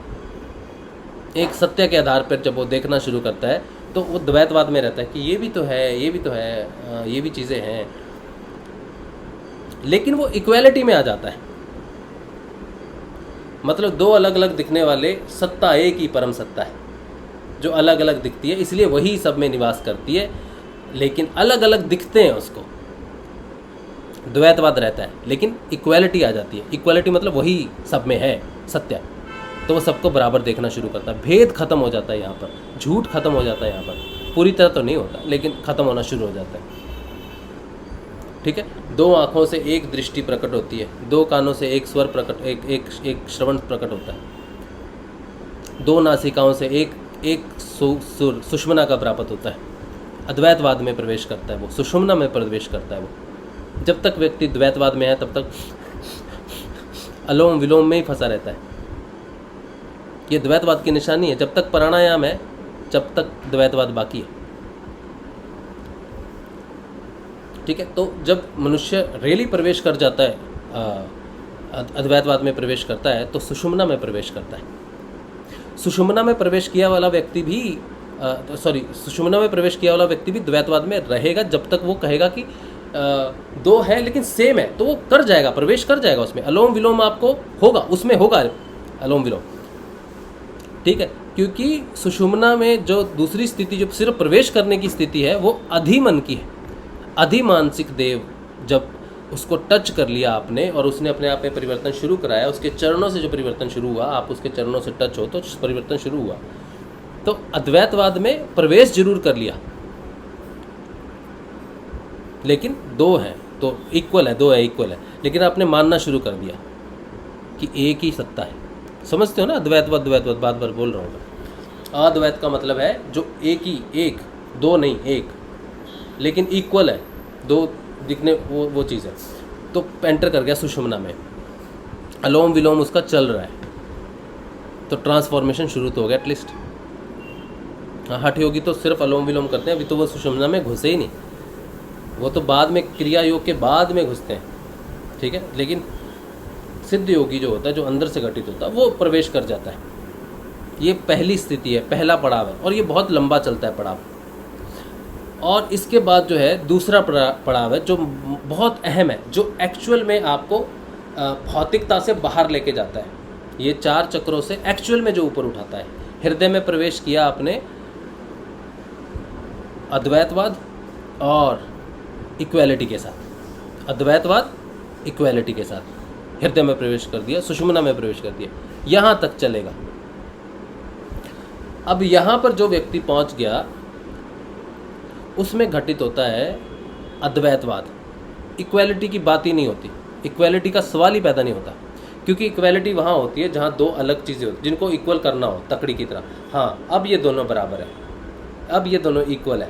एक सत्य के आधार पर जब वो देखना शुरू करता है तो वो द्वैतवाद में रहता है कि ये भी तो है, ये भी तो है, ये भी चीज़ें हैं, लेकिन वो इक्वालिटी में आ जाता है। मतलब दो अलग अलग दिखने वाले सत्ता एक ही परम सत्ता है जो अलग अलग दिखती है, इसलिए वही सब में निवास करती है, लेकिन अलग अलग दिखते हैं, उसको द्वैतवाद रहता है, लेकिन इक्वालिटी आ जाती है। इक्वालिटी मतलब वही सब में है सत्य, तो वो सबको बराबर देखना शुरू करता है। भेद खत्म हो जाता है यहाँ पर, झूठ खत्म हो जाता है यहाँ पर। पूरी तरह तो नहीं होता, लेकिन खत्म होना शुरू हो जाता है। ठीक है, दो आँखों से एक दृष्टि प्रकट होती है, दो कानों से एक स्वर प्रकट, एक श्रवण प्रकट होता है, दो नासिकाओं से एक सुषुम्ना का प्राप्त होता है। अद्वैतवाद में प्रवेश करता है वो, सुषुम्ना में प्रवेश करता है वो। जब तक व्यक्ति द्वैतवाद में है तब तक अलोम विलोम में ही फंसा रहता है। ये द्वैतवाद की निशानी है। जब तक प्राणायाम है जब तक द्वैतवाद बाकी है। ठीक है, तो जब मनुष्य रियली प्रवेश कर जाता है, अद्वैतवाद में प्रवेश करता है, तो सुषुम्ना में प्रवेश करता है। सुषुम्ना में प्रवेश किया वाला व्यक्ति भी सुषुम्ना में प्रवेश किया वाला व्यक्ति भी द्वैतवाद में रहेगा जब तक वो कहेगा कि दो है लेकिन सेम है, तो वो कर जाएगा, प्रवेश कर जाएगा उसमें। अलोम विलोम आपको होगा, उसमें होगा अलोम विलोम, ठीक है। क्योंकि सुषुम्ना में जो दूसरी स्थिति जो सिर्फ प्रवेश करने की स्थिति है वो अधिमन की है। अधिमानसिक देव जब उसको टच कर लिया आपने और उसने अपने आप में परिवर्तन शुरू कराया, उसके चरणों से जो परिवर्तन शुरू हुआ, आप उसके चरणों से टच हो तो परिवर्तन शुरू हुआ, तो अद्वैतवाद में प्रवेश जरूर कर लिया, लेकिन दो हैं तो इक्वल है, दो है इक्वल है, लेकिन आपने मानना शुरू कर दिया कि एक ही सत्ता है। समझते हो ना, अद्वैतवाद द्वैतवाद बार बार बोल रहा हूँ मैं। अद्वैत का मतलब है जो एक ही, एक, दो नहीं, एक, लेकिन इक्वल है, दो दिखने वो चीज़ है। तो एंटर कर गया सुषुम्ना में, अलोम विलोम उसका चल रहा है, तो ट्रांसफॉर्मेशन शुरू तो हो गया एटलीस्ट। हाँ, हठ योगी तो सिर्फ अलोम विलोम करते हैं, अभी तो वो सुषुम्ना में घुसे ही नहीं, वो तो बाद में क्रिया योग के बाद में घुसते हैं, ठीक है। लेकिन सिद्ध योगी जो होता है, जो अंदर से घटित होता है, वो प्रवेश कर जाता है। ये पहली स्थिति है, पहला पड़ाव है, और ये बहुत लंबा चलता है पड़ाव। और इसके बाद जो है दूसरा पड़ाव है जो बहुत अहम है, जो एक्चुअल में आपको भौतिकता से बाहर लेके जाता है। ये 4 चक्रों से एक्चुअल में जो ऊपर उठाता है। हृदय में प्रवेश किया आपने अद्वैतवाद और इक्वालिटी के साथ, अद्वैतवाद इक्वालिटी के साथ हृदय में प्रवेश कर दिया, सुषुम्ना में प्रवेश कर दिया, यहाँ तक चलेगा। अब यहाँ पर जो व्यक्ति पहुँच गया उसमें घटित होता है अद्वैतवाद। इक्वालिटी की बात ही नहीं होती, इक्वालिटी का सवाल ही पैदा नहीं होता, क्योंकि इक्वालिटी वहाँ होती है जहाँ दो अलग चीज़ें होती जिनको इक्वल करना हो, तकड़ी की तरह। हाँ, अब ये दोनों बराबर है, अब ये दोनों इक्वल है।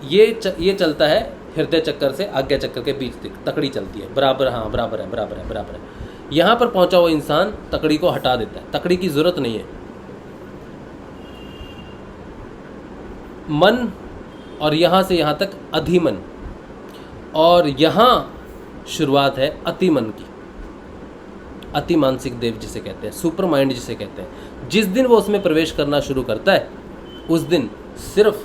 ये चलता है हृदय चक्कर से आज्ञा चक्कर के बीच तक, तकड़ी चलती है बराबर। हाँ, बराबर है, बराबर है, बराबर है। यहाँ पर पहुँचा हुआ इंसान तकड़ी को हटा देता है, तकड़ी की ज़रूरत नहीं है। मन और यहाँ से यहाँ तक अधिमन, और यहाँ शुरुआत है अतिमन की, अति मानसिक देव जिसे कहते हैं, सुपर माइंड जिसे कहते हैं। जिस दिन वो उसमें प्रवेश करना शुरू करता है उस दिन सिर्फ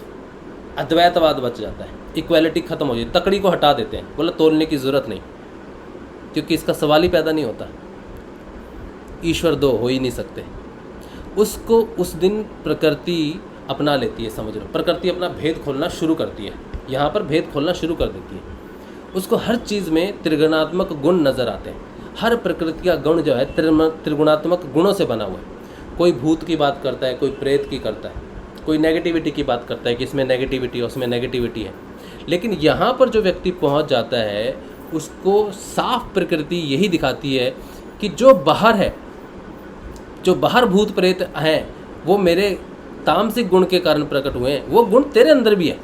अद्वैतवाद बच जाता है, इक्वालिटी खत्म हो जाती, तकड़ी को हटा देते हैं, बोला तोलने की ज़रूरत नहीं, क्योंकि इसका सवाल ही पैदा नहीं होता। ईश्वर दो हो ही नहीं सकते। उसको उस दिन प्रकृति अपना लेती है, समझ लो, प्रकृति अपना भेद खोलना शुरू करती है, यहाँ पर भेद खोलना शुरू कर देती है। उसको हर चीज़ में त्रिगुणात्मक गुण नज़र आते हैं। हर प्रकृति का गुण जो है त्रिगुणात्मक गुणों से बना हुआ है। कोई भूत की बात करता है, कोई प्रेत की करता है, कोई नेगेटिविटी की बात करता है कि इसमें नेगेटिविटी है, उसमें नेगेटिविटी है। लेकिन यहाँ पर जो व्यक्ति पहुँच जाता है उसको साफ प्रकृति यही दिखाती है कि जो बाहर है, जो बाहर भूत प्रेत हैं, वो मेरे तामसिक गुण के कारण प्रकट हुए हैं, वो गुण तेरे अंदर भी है।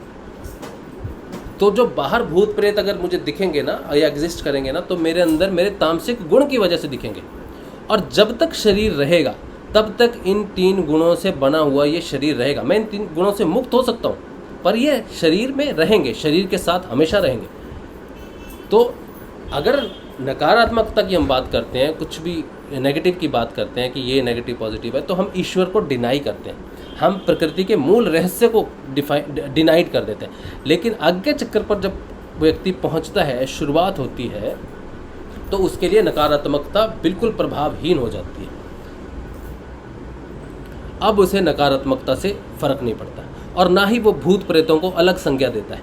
तो जो बाहर भूत प्रेत अगर मुझे दिखेंगे ना या एग्जिस्ट करेंगे ना, तो मेरे अंदर मेरे तामसिक गुण की वजह से दिखेंगे। और जब तक शरीर रहेगा तब तक इन 3 गुणों से बना हुआ ये शरीर रहेगा। मैं इन 3 गुणों से मुक्त हो सकता हूँ, पर ये शरीर में रहेंगे, शरीर के साथ हमेशा रहेंगे। तो अगर नकारात्मकता की हम बात करते हैं, कुछ भी नेगेटिव की बात करते हैं कि ये नेगेटिव पॉजिटिव है, तो हम ईश्वर को डिनाई करते हैं, हम प्रकृति के मूल रहस्य को डिनाइड कर देते हैं। लेकिन आज्ञा चक्कर पर जब व्यक्ति पहुंचता है, शुरुआत होती है, तो उसके लिए नकारात्मकता बिल्कुल प्रभावहीन हो जाती है। अब उसे नकारात्मकता से फर्क नहीं पड़ता, और ना ही वो भूत प्रेतों को अलग संज्ञा देता है,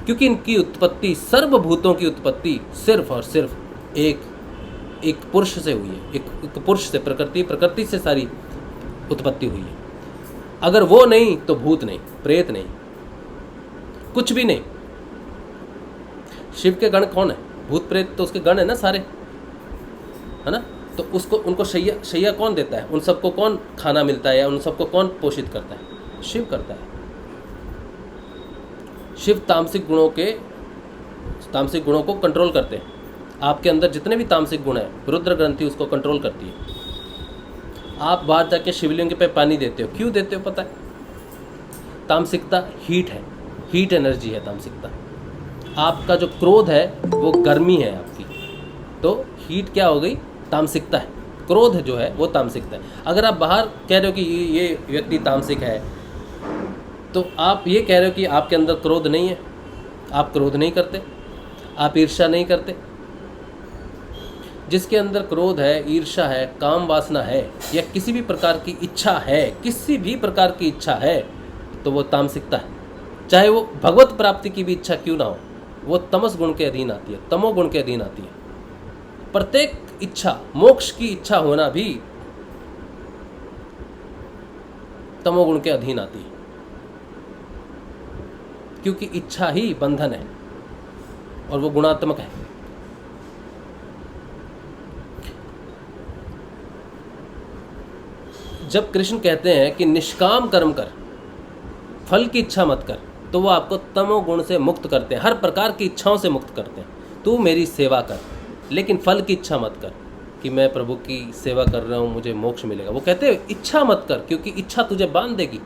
क्योंकि इनकी उत्पत्ति, सर्वभूतों की उत्पत्ति सिर्फ और सिर्फ एक पुरुष से हुई है। एक पुरुष से, प्रकृति से सारी उत्पत्ति हुई है। अगर वो नहीं तो भूत नहीं, प्रेत नहीं, कुछ भी नहीं। शिव के गण कौन है? भूत प्रेत तो उसके गण है ना सारे, है ना। तो उसको, उनको शैया कौन देता है? उन सबको कौन खाना मिलता है या उन सबको कौन पोषित करता है? शिव करता है। शिव तामसिक गुणों को कंट्रोल करते हैं। आपके अंदर जितने भी तामसिक गुण हैं, रुद्र ग्रंथि उसको कंट्रोल करती है। आप बाहर जाके शिवलिंग पे पानी देते हो, क्यों देते हो पता है? तामसिकता हीट है, हीट एनर्जी है तामसिकता। आपका जो क्रोध है वो गर्मी है आपकी, तो हीट क्या हो गई? तामसिकता है। क्रोध जो है वो तामसिकता है। अगर आप बाहर कह रहे हो कि ये व्यक्ति तामसिक है, तो आप ये कह रहे हो कि आपके अंदर क्रोध नहीं है, आप क्रोध नहीं करते। आप ईर्ष्या नहीं करते? जिसके अंदर क्रोध है, ईर्ष्या है, काम वासना है, या किसी भी प्रकार की इच्छा है, किसी भी प्रकार की इच्छा है, तो वो तामसिकता है। चाहे वो भगवत प्राप्ति की भी इच्छा क्यों ना हो, वो तमस गुण के अधीन आती है, तमोगुण के अधीन आती है। प्रत्येक इच्छा, मोक्ष की इच्छा होना भी तमोगुण के अधीन आती है, क्योंकि इच्छा ही बंधन है और वो गुणात्मक है। जब कृष्ण कहते हैं कि निष्काम कर्म कर, फल की इच्छा मत कर, तो वो आपको तमोगुण से मुक्त करते हैं, हर प्रकार की इच्छाओं से मुक्त करते हैं। तू मेरी सेवा कर, लेकिन फल की इच्छा मत कर कि मैं प्रभु की सेवा कर रहा हूँ मुझे मोक्ष मिलेगा। वो कहते हैं इच्छा मत कर, क्योंकि इच्छा तुझे बांध देगी।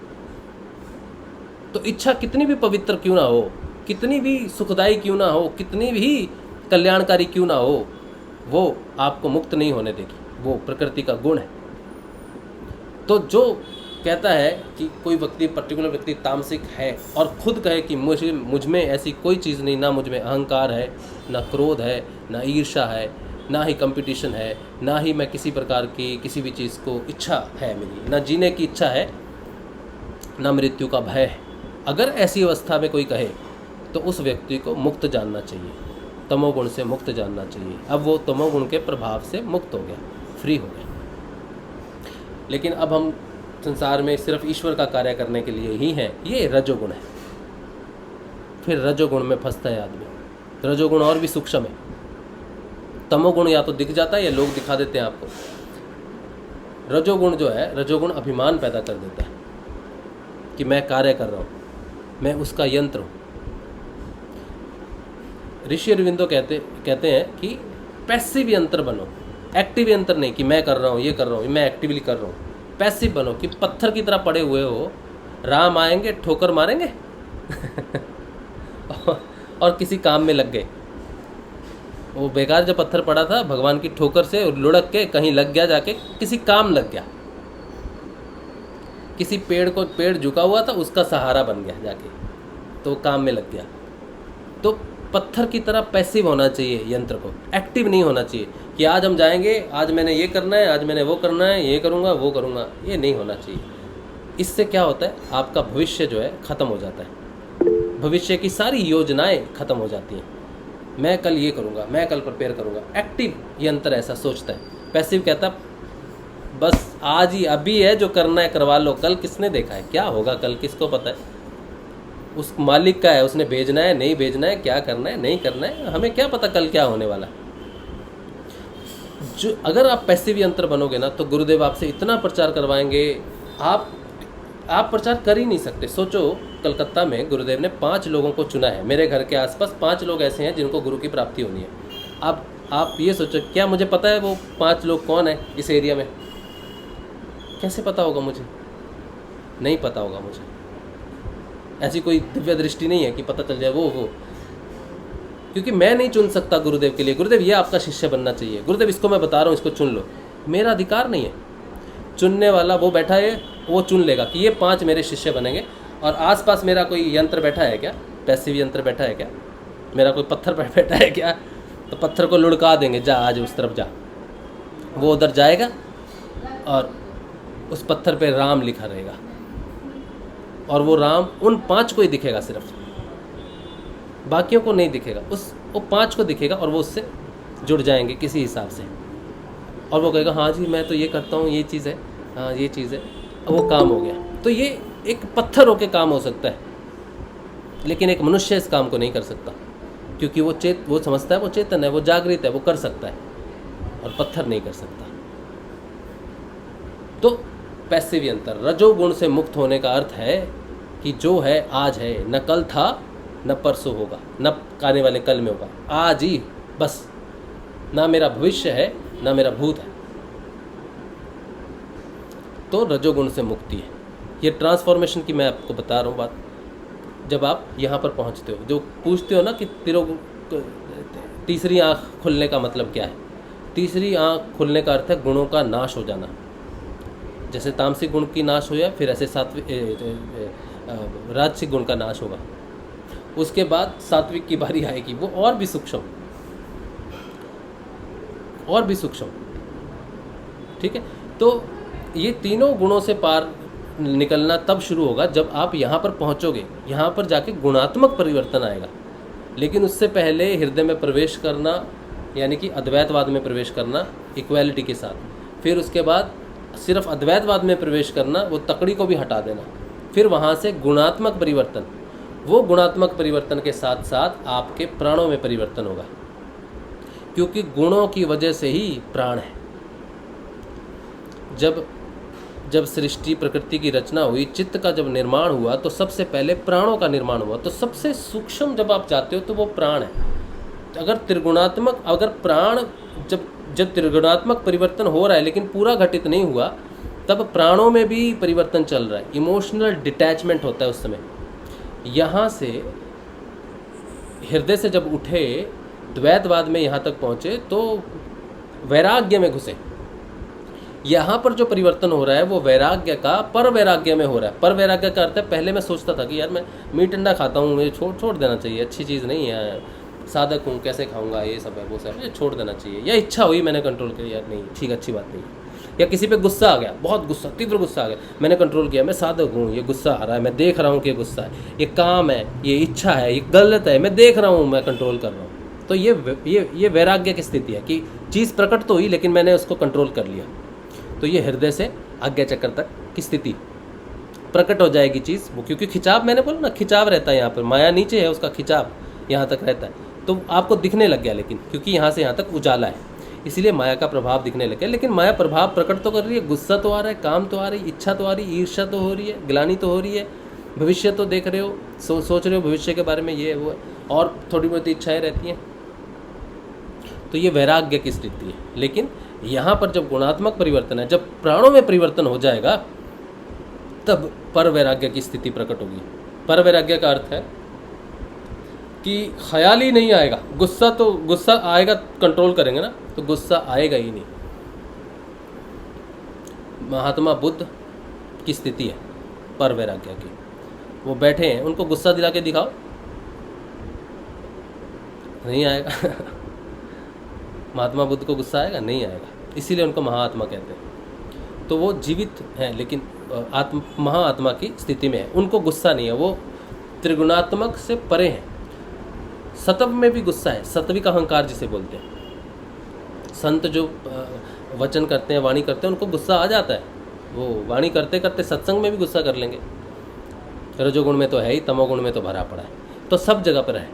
तो इच्छा कितनी भी पवित्र क्यों ना हो, कितनी भी सुखदायी क्यों ना हो, कितनी भी कल्याणकारी क्यों ना हो, वो आपको मुक्त नहीं होने देगी। वो प्रकृति का गुण है। तो जो कहता है कि कोई व्यक्ति, पर्टिकुलर व्यक्ति तामसिक है और खुद कहे कि मुझ में ऐसी कोई चीज़ नहीं, ना मुझ में अहंकार है, ना क्रोध है, ना ईर्ष्या है, ना ही कंपटीशन है, ना ही मैं किसी प्रकार की किसी भी चीज़ को इच्छा है मेरी, ना जीने की इच्छा है, ना मृत्यु का भय है। अगर ऐसी अवस्था में कोई कहे तो उस व्यक्ति को मुक्त जानना चाहिए, तमोगुण से मुक्त जानना चाहिए। अब वो तमोगुण के प्रभाव से मुक्त हो गया, फ्री हो गया। लेकिन अब हम संसार में सिर्फ ईश्वर का कार्य करने के लिए ही हैं, ये रजोगुण है। फिर रजोगुण में फंसता है आदमी। रजोगुण और भी सूक्ष्म है। तमोगुण या तो दिख जाता है या लोग दिखा देते हैं आपको। रजोगुण जो है, रजोगुण अभिमान पैदा कर देता है कि मैं कार्य कर रहा हूँ, मैं उसका यंत्र हूँ। ऋषि अरविंदो कहते हैं कि पैसिव यंत्र बनो, एक्टिव यंत्र नहीं कि मैं कर रहा हूँ, ये कर रहा हूँ, मैं एक्टिवली कर रहा हूँ। पैसिव बनो कि पत्थर की तरह पड़े हुए हो, राम आएंगे ठोकर मारेंगे और किसी काम में लग गए। वो बेकार जो पत्थर पड़ा था, भगवान की ठोकर से लुढ़क के कहीं लग गया, जाके किसी काम लग गया। किसी पेड़ झुका हुआ था, उसका सहारा बन गया जाके, तो काम में लग गया। तो पत्थर की तरह पैसिव होना चाहिए यंत्र को, एक्टिव नहीं होना चाहिए कि आज हम जाएंगे, आज मैंने ये करना है, आज मैंने वो करना है, ये करूँगा वो करूँगा, ये नहीं होना चाहिए। इससे क्या होता है, आपका भविष्य जो है ख़त्म हो जाता है। भविष्य की सारी योजनाएं ख़त्म हो जाती हैं। मैं कल ये करूँगा, मैं कल प्रिपेयर करूँगा। एक्टिव यंत्र ऐसा सोचता है। पैसिव कहता बस आज ही अभी है, जो करना है करवा लो, कल किसने देखा है, क्या होगा कल किसको पता है। उस मालिक का है, उसने भेजना है नहीं भेजना है, क्या करना है नहीं करना है, हमें क्या पता कल क्या होने वाला है। जो अगर आप पैसिव यंत्र बनोगे ना, तो गुरुदेव आपसे इतना प्रचार करवाएंगे, आप प्रचार कर ही नहीं सकते। सोचो, कलकत्ता में गुरुदेव ने 5 लोगों को चुना है। मेरे घर के आसपास 5 लोग ऐसे हैं जिनको गुरु की प्राप्ति होनी है। अब आप ये सोचो, क्या मुझे पता है वो 5 लोग कौन है इस एरिया में? कैसे पता होगा मुझे? नहीं पता होगा मुझे। ऐसी कोई दिव्य दृष्टि नहीं है कि पता चल जाए वो क्योंकि मैं नहीं चुन सकता गुरुदेव के लिए। गुरुदेव ये आपका शिष्य बनना चाहिए, गुरुदेव इसको मैं बता रहा हूँ, इसको चुन लो। मेरा अधिकार नहीं है। चुनने वाला वो बैठा है, वो चुन लेगा कि ये 5 मेरे शिष्य बनेंगे। और आसपास मेरा कोई यंत्र बैठा है क्या, पैसिव यंत्र बैठा है क्या, मेरा कोई पत्थर बैठा है क्या, तो पत्थर को लुढ़का देंगे, जा आज उस तरफ जा। वो उधर जाएगा और उस पत्थर पे राम लिखा रहेगा, और वो राम उन 5 को ही दिखेगा, सिर्फ बाकियों को नहीं दिखेगा। वो 5 को दिखेगा और वो उससे जुड़ जाएंगे किसी हिसाब से, और वो कहेगा हाँ जी मैं तो ये करता हूँ, ये चीज़ है, हाँ ये चीज़ है, वो काम हो गया। तो ये एक पत्थर होके काम हो सकता है, लेकिन एक मनुष्य इस काम को नहीं कर सकता, क्योंकि वो समझता है, वो चेतन है, वो जागृत है, वो कर सकता है, और पत्थर नहीं कर सकता। तो पैसिव यंत्र, रजोगुण से मुक्त होने का अर्थ है कि जो है आज है, न कल था न परसों होगा, न आने वाले कल में होगा, आज ही बस। ना मेरा भविष्य है ना मेरा भूत है। तो रजोगुण से मुक्ति है। ये ट्रांसफॉर्मेशन की मैं आपको बता रहा हूँ बात। जब आप यहाँ पर पहुँचते हो, जो पूछते हो ना कि तीसरी आँख खुलने का मतलब क्या है, तीसरी आँख खुलने का अर्थ है गुणों का नाश हो जाना। जैसे तामसिक गुण की नाश हो जाए, फिर ऐसे राजसिक गुण का नाश होगा। उसके बाद सात्विक की बारी आएगी, वो और भी सूक्ष्म, और भी सूक्ष्म। ठीक है, तो ये तीनों गुणों से पार निकलना तब शुरू होगा जब आप यहाँ पर पहुँचोगे, यहाँ पर जाके गुणात्मक परिवर्तन आएगा। लेकिन उससे पहले हृदय में प्रवेश करना, यानी कि अद्वैतवाद में प्रवेश करना इक्वालिटी के साथ, फिर उसके बाद सिर्फ अद्वैतवाद में प्रवेश करना, वो तकड़ी को भी हटा देना, फिर वहाँ से गुणात्मक परिवर्तन। वो गुणात्मक परिवर्तन के साथ साथ आपके प्राणों में परिवर्तन होगा, क्योंकि गुणों की वजह से ही प्राण है। जब सृष्टि प्रकृति की रचना हुई, चित्त का जब निर्माण हुआ, तो सबसे पहले प्राणों का निर्माण हुआ। तो सबसे सूक्ष्म जब आप जाते हो तो वो प्राण है। अगर प्राण जब त्रिगुणात्मक परिवर्तन हो रहा है लेकिन पूरा घटित नहीं हुआ, तब प्राणों में भी परिवर्तन चल रहा है, इमोशनल डिटैचमेंट होता है उस समय। यहाँ से हृदय से जब उठे, द्वैतवाद में यहाँ तक पहुँचे, तो वैराग्य में घुसे। यहाँ पर जो परिवर्तन हो रहा है वो वैराग्य का पर वैराग्य में हो रहा है। पर वैराग्य का अर्थ है, पहले मैं सोचता था कि यार मैं मीट अंडा खाता हूँ, मुझे छोड़ देना चाहिए, अच्छी चीज़ नहीं है, साधक हूँ, कैसे खाऊंगा, ये सब है वो सब, मुझे छोड़ देना चाहिए। या इच्छा हुई, मैंने कंट्रोल किया, यार नहीं ठीक, अच्छी बात नहीं है। या किसी पे गुस्सा आ गया, बहुत गुस्सा, तीव्र गुस्सा आ गया, मैंने कंट्रोल किया, मैं साधक हूँ, ये गुस्सा आ रहा है, मैं देख रहा हूँ कि ये गुस्सा है, ये काम है, ये इच्छा है, ये गलत है, मैं देख रहा हूँ, मैं कंट्रोल कर रहा हूँ। तो ये वैराग्य की स्थिति है कि चीज़ प्रकट तो हुई लेकिन मैंने उसको कंट्रोल कर लिया। तो ये हृदय से आज्ञा चक्र तक की स्थिति, प्रकट हो जाएगी चीज़ वो, क्योंकि खिंचाव, मैंने बोला ना, खिंचाव रहता है यहाँ पर, माया नीचे है, उसका खिंचाव यहाँ तक रहता है, तो आपको दिखने लग गया। लेकिन क्योंकि यहाँ से यहाँ तक उजाला है, इसलिए माया का प्रभाव दिखने लग गया। लेकिन माया प्रभाव प्रकट तो कर रही है, गुस्सा तो आ रहा है, काम तो आ रही है, इच्छा तो आ रही है, ईर्ष्या तो हो रही है, ग्लानि तो हो रही है, भविष्य तो देख रहे हो, सोच रहे हो भविष्य के बारे में, ये वो है, और थोड़ी बहुत इच्छाएँ रहती हैं। तो ये वैराग्य की स्थिति है। लेकिन यहाँ पर जब गुणात्मक परिवर्तन है, जब प्राणों में परिवर्तन हो जाएगा, तब पर वैराग्य की स्थिति प्रकट होगी। पर वैराग्य का अर्थ है कि ख्याल ही नहीं आएगा। गुस्सा आएगा, कंट्रोल करेंगे ना, तो गुस्सा आएगा ही नहीं। महात्मा बुद्ध की स्थिति है पर वैराग्य की। वो बैठे हैं, उनको गुस्सा दिला के दिखाओ, नहीं आएगा। महात्मा बुद्ध को गुस्सा आएगा? नहीं आएगा। इसीलिए उनको महाआत्मा कहते हैं। तो वो जीवित हैं लेकिन महाआत्मा की स्थिति में है, उनको गुस्सा नहीं है, वो त्रिगुणात्मक से परे हैं। सत्व में भी गुस्सा है, सत्विक अहंकार जिसे बोलते हैं। संत जो वचन करते हैं, वाणी करते हैं, उनको गुस्सा आ जाता है। वो वाणी करते करते सत्संग में भी गुस्सा कर लेंगे। रजोगुण में तो है ही, तमोगुण में तो भरा पड़ा है, तो सब जगह पर है।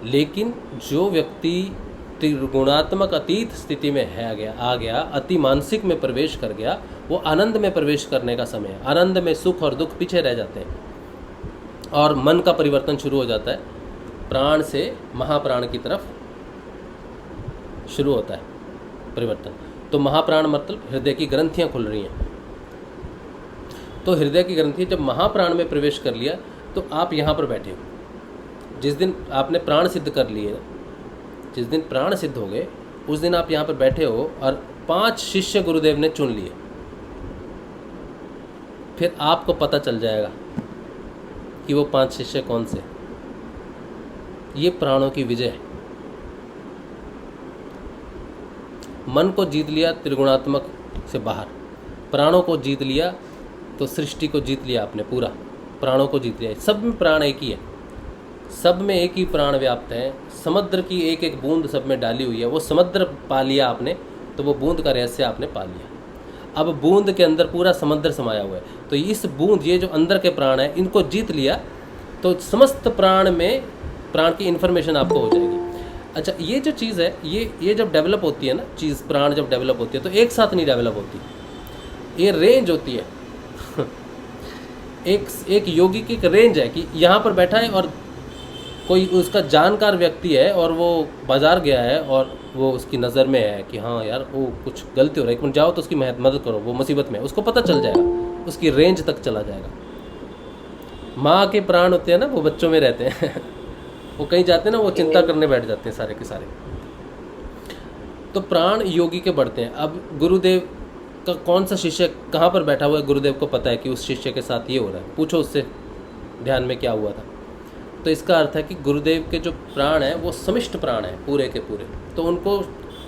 लेकिन जो व्यक्ति त्रिगुणात्मक अतीत स्थिति में आ गया, अति मानसिक में प्रवेश कर गया, वो आनंद में प्रवेश करने का समय है। आनंद में सुख और दुख पीछे रह जाते हैं और मन का परिवर्तन शुरू हो जाता है। प्राण से महाप्राण की तरफ शुरू होता है परिवर्तन। तो महाप्राण मतलब हृदय की ग्रंथियां खुल रही हैं। तो हृदय की ग्रंथि जब महाप्राण में प्रवेश कर लिया, तो आप यहाँ पर बैठे हो। जिस दिन आपने प्राण सिद्ध कर लिए, जिस दिन प्राण सिद्ध हो गए, उस दिन आप यहाँ पर बैठे हो और 5 शिष्य गुरुदेव ने चुन लिए। फिर आपको पता चल जाएगा कि वो 5 शिष्य कौन से। ये प्राणों की विजय है। मन को जीत लिया त्रिगुणात्मक से बाहर, प्राणों को जीत लिया तो सृष्टि को जीत लिया आपने पूरा। प्राणों को जीत लिया, सब में प्राण एक ही है, सब में एक ही प्राण व्याप्त है। समुद्र की एक एक बूंद सब में डाली हुई है। वो समुद्र पा लिया आपने, तो वो बूंद का रहस्य आपने पा लिया। अब बूंद के अंदर पूरा समुद्र समाया हुआ है। तो इस बूंद, ये जो अंदर के प्राण है, इनको जीत लिया तो समस्त प्राण में प्राण की इन्फॉर्मेशन आपको हो जाएगी। अच्छा, ये जो चीज़ है, ये जब डेवलप होती है ना चीज़, प्राण जब डेवलप होती है तो एक साथ नहीं डेवलप होती, ये रेंज होती है। एक योगी की एक रेंज है कि यहाँ पर बैठा है और कोई उसका जानकार व्यक्ति है और वो बाज़ार गया है और वो उसकी नज़र में है कि हाँ यार वो कुछ गलती हो रहा है, एक मिनट जाओ तो उसकी मदद करो, वो मुसीबत में है, उसको पता चल जाएगा, उसकी रेंज तक चला जाएगा। माँ के प्राण होते हैं ना, वो बच्चों में रहते हैं। वो कहीं जाते हैं ना, वो चिंता करने बैठ जाते हैं सारे के सारे। तो प्राण योगी के बढ़ते हैं। अब गुरुदेव का कौन सा शिष्य कहाँ पर बैठा हुआ है, गुरुदेव को पता है कि उस शिष्य के साथ ये हो रहा है, पूछो उससे ध्यान में क्या हुआ था। तो इसका अर्थ है कि गुरुदेव के जो प्राण हैं वो समिष्ट प्राण हैं पूरे के पूरे, तो उनको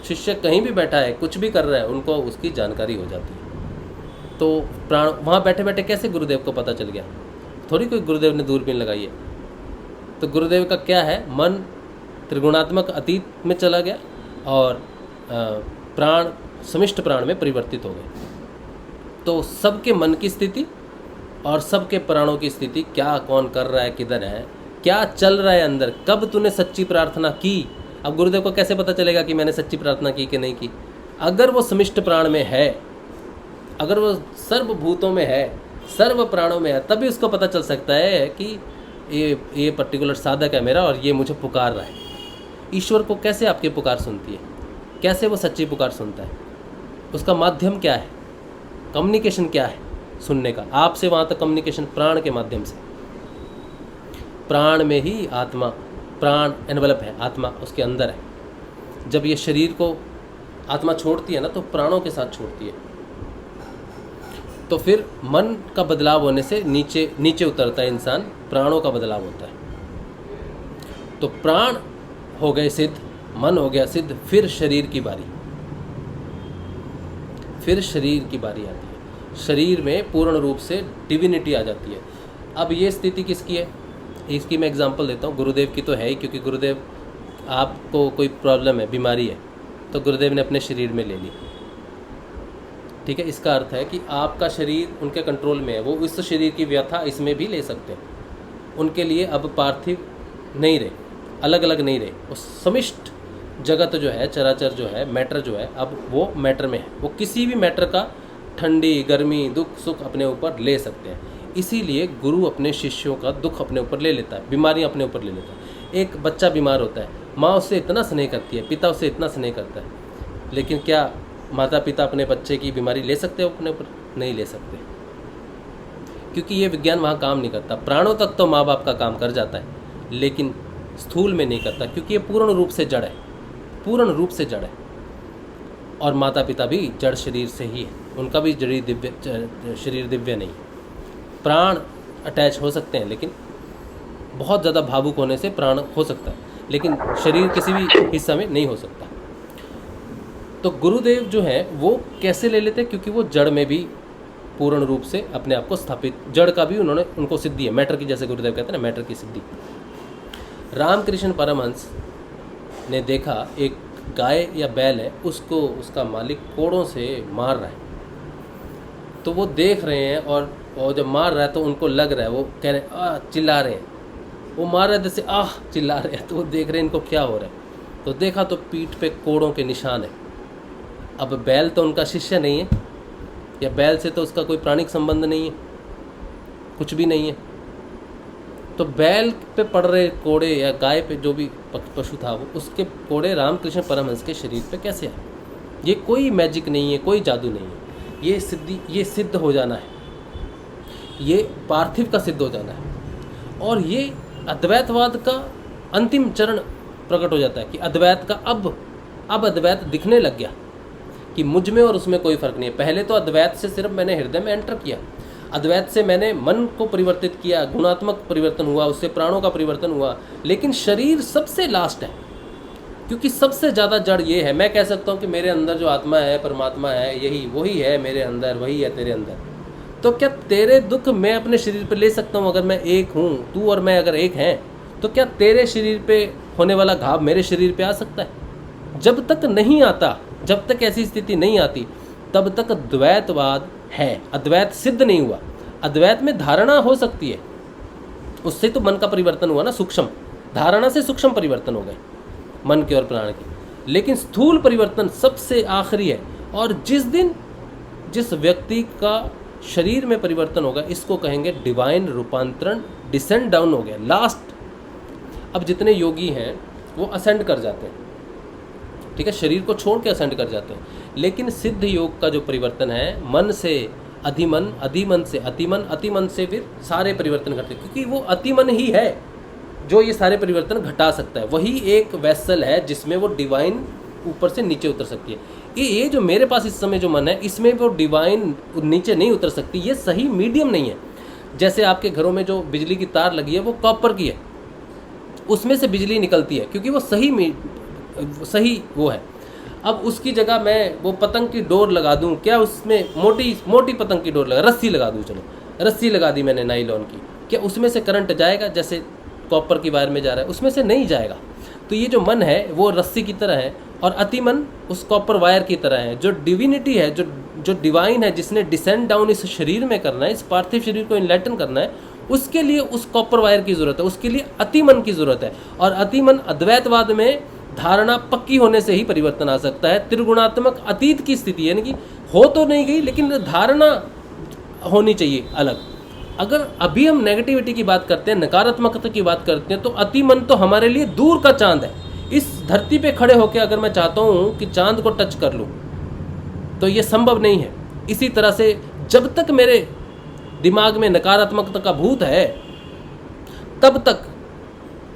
शिष्य कहीं भी बैठा है कुछ भी कर रहा है उनको उसकी जानकारी हो जाती है। तो प्राण वहाँ बैठे बैठे कैसे गुरुदेव को पता चल गया? थोड़ी कोई गुरुदेव ने दूरबीन लगाई है। तो गुरुदेव का क्या है, मन त्रिगुणात्मक अतीत में चला गया और प्राण समिष्ट प्राण में परिवर्तित हो गए। तो सबके मन की स्थिति और सबके प्राणों की स्थिति, क्या कौन कर रहा है, किधर है, क्या चल रहा है अंदर, कब तूने सच्ची प्रार्थना की। अब गुरुदेव को कैसे पता चलेगा कि मैंने सच्ची प्रार्थना की कि नहीं की? अगर वो समिष्ट प्राण में है, अगर वो सर्वभूतों में है, सर्व प्राणों में है, तभी उसको पता चल सकता है कि ये पर्टिकुलर साधक है मेरा और ये मुझे पुकार रहा है। ईश्वर को कैसे आपकी पुकार सुनती है, कैसे वो सच्ची पुकार सुनता है? उसका माध्यम क्या है, कम्युनिकेशन क्या है सुनने का? आपसे वहाँ तक कम्युनिकेशन प्राण के माध्यम से। प्राण में ही आत्मा, प्राण एनवलप है, आत्मा उसके अंदर है। जब ये शरीर को आत्मा छोड़ती है ना, तो प्राणों के साथ छोड़ती है। तो फिर मन का बदलाव होने से नीचे उतरता है इंसान, प्राणों का बदलाव होता है। तो प्राण हो गए सिद्ध, मन हो गया सिद्ध, फिर शरीर की बारी, फिर शरीर की बारी आती है। शरीर में पूर्ण रूप से डिविनिटी आ जाती है। अब ये स्थिति किसकी है, इसकी मैं एग्जांपल देता हूँ। गुरुदेव की तो है ही, क्योंकि गुरुदेव, आपको कोई प्रॉब्लम है, बीमारी है, तो गुरुदेव ने अपने शरीर में ले ली। ठीक है, इसका अर्थ है कि आपका शरीर उनके कंट्रोल में है। वो इस शरीर की व्यथा इसमें भी ले सकते हैं। उनके लिए अब पार्थिव नहीं रहे, अलग अलग नहीं रहे। वो समिष्ट जगत जो है, चराचर जो है, मैटर जो है, अब वो मैटर में है। वो किसी भी मैटर का ठंडी गर्मी दुख सुख अपने ऊपर ले सकते हैं। इसीलिए गुरु अपने शिष्यों का दुख अपने ऊपर ले लेता है, बीमारियां अपने ऊपर ले लेता है। एक बच्चा बीमार होता है, माँ उससे इतना स्नेह करती है, पिता उससे इतना स्नेह करता है, लेकिन क्या माता पिता अपने बच्चे की बीमारी ले सकते हो अपने ऊपर? नहीं ले सकते, क्योंकि ये विज्ञान वहाँ काम नहीं करता। प्राणों तक तो माँ बाप का काम कर जाता है, लेकिन स्थूल में नहीं करता, क्योंकि ये पूर्ण रूप से जड़ है, पूर्ण रूप से जड़ है। और माता पिता भी जड़ शरीर से ही है, उनका भी शरीर दिव्य नहीं है। प्राण अटैच हो सकते हैं, लेकिन बहुत ज़्यादा भावुक होने से प्राण हो सकता है, लेकिन शरीर किसी भी हिस्सा में नहीं हो सकता। तो गुरुदेव जो है वो कैसे ले लेते हैं? क्योंकि वो जड़ में भी पूर्ण रूप से अपने आप को स्थापित, जड़ का भी उनको सिद्धि है, मैटर की, जैसे गुरुदेव कहते हैं ना, मैटर की सिद्धि। रामकृष्ण परमहंस ने देखा एक गाय या बैल है, उसको उसका मालिक कोड़ों से मार रहा है। तो वो देख रहे हैं और जब मार रहा है तो उनको लग रहा है, वो कह रहे हैं आह, चिल्ला रहे हैं, वो मार रहे जैसे आह चिल्ला रहे हैं। तो वो देख रहे हैं इनको क्या हो रहा है। तो देखा तो पीठ पे कोड़ों के निशान है। अब बैल तो उनका शिष्य नहीं है, या बैल से तो उसका कोई प्राणिक संबंध नहीं है, कुछ भी नहीं है। तो बैल पे पड़ रहे कोड़े या गाय पे जो भी पशु था, वो उसके कोड़े रामकृष्ण परमहंस के शरीर पे कैसे आए? ये कोई मैजिक नहीं है, कोई जादू नहीं है, ये सिद्ध हो जाना है, ये पार्थिव का सिद्ध हो जाना है। और ये अद्वैतवाद का अंतिम चरण प्रकट हो जाता है कि अद्वैत का अब अद्वैत दिखने लग गया कि मुझ में और उसमें कोई फर्क नहीं है। पहले तो अद्वैत से सिर्फ मैंने हृदय में एंटर किया, अद्वैत से मैंने मन को परिवर्तित किया, गुणात्मक परिवर्तन हुआ, उससे प्राणों का परिवर्तन हुआ, लेकिन शरीर सबसे लास्ट है, क्योंकि सबसे ज़्यादा जड़ ये है। मैं कह सकता हूँ कि मेरे अंदर जो आत्मा है, परमात्मा है, यही वही है मेरे अंदर, वही है तेरे अंदर। तो क्या तेरे दुख मैं अपने शरीर पर ले सकता हूँ? अगर मैं एक हूँ, तू और मैं अगर एक हैं, तो क्या तेरे शरीर पे होने वाला घाव मेरे शरीर पे आ सकता है? जब तक नहीं आता, जब तक ऐसी स्थिति नहीं आती, तब तक द्वैतवाद है, अद्वैत सिद्ध नहीं हुआ। अद्वैत में धारणा हो सकती है, उससे तो मन का परिवर्तन हुआ ना, सूक्ष्म धारणा से सूक्ष्म परिवर्तन हो गए मन के और प्राण के, लेकिन स्थूल परिवर्तन सबसे आखिरी है। और जिस व्यक्ति का शरीर में परिवर्तन होगा, इसको कहेंगे डिवाइन रूपांतरण, डिसेंड डाउन हो गया, लास्ट। अब जितने योगी हैं वो असेंड कर जाते हैं, ठीक है, शरीर को छोड़ के असेंड कर जाते हैं। लेकिन सिद्ध योग का जो परिवर्तन है, मन से अधिमन, अधिमन से अतिमन, अतिमन से फिर सारे परिवर्तन करते हैं, क्योंकि वो अतिमन ही है जो ये सारे परिवर्तन घटा सकता है। वही एक वेसल है जिसमें वो डिवाइन ऊपर से नीचे उतर सकती है। ये जो मेरे पास इस समय जो मन है, इसमें वो डिवाइन नीचे नहीं उतर सकती, ये सही मीडियम नहीं है। जैसे आपके घरों में जो बिजली की तार लगी है वो कॉपर की है, उसमें से बिजली निकलती है क्योंकि वो सही वो है। अब उसकी जगह मैं वो पतंग की डोर लगा दूं, क्या उसमें मोटी पतंग की डोर रस्सी लगा दूं, चलो रस्सी लगा दी मैंने नाइलॉन की, क्या उसमें से करंट जाएगा जैसे कॉपर की वायर में जा रहा है? उसमें से नहीं जाएगा। तो ये जो मन है वो रस्सी की तरह है और अतिमन उस कॉपर वायर की तरह है। जो डिविनिटी है, जो डिवाइन है, जिसने डिसेंड डाउन इस शरीर में करना है, इस पार्थिव शरीर को इनलाइटन करना है, उसके लिए उस कॉपर वायर की ज़रूरत है, उसके लिए अतिमन की ज़रूरत है। और अतिमन अद्वैतवाद में धारणा पक्की होने से ही परिवर्तन आ सकता है। त्रिगुणात्मक अतीत की स्थिति यानी कि हो तो नहीं गई लेकिन धारणा होनी चाहिए अलग। अगर अभी हम नेगेटिविटी की बात करते हैं, नकारात्मकता की बात करते हैं, तो अतिमन तो हमारे लिए दूर का चांद है। इस धरती पे खड़े होकर अगर मैं चाहता हूँ कि चांद को टच कर लूँ तो ये संभव नहीं है। इसी तरह से जब तक मेरे दिमाग में नकारात्मकता का भूत है तब तक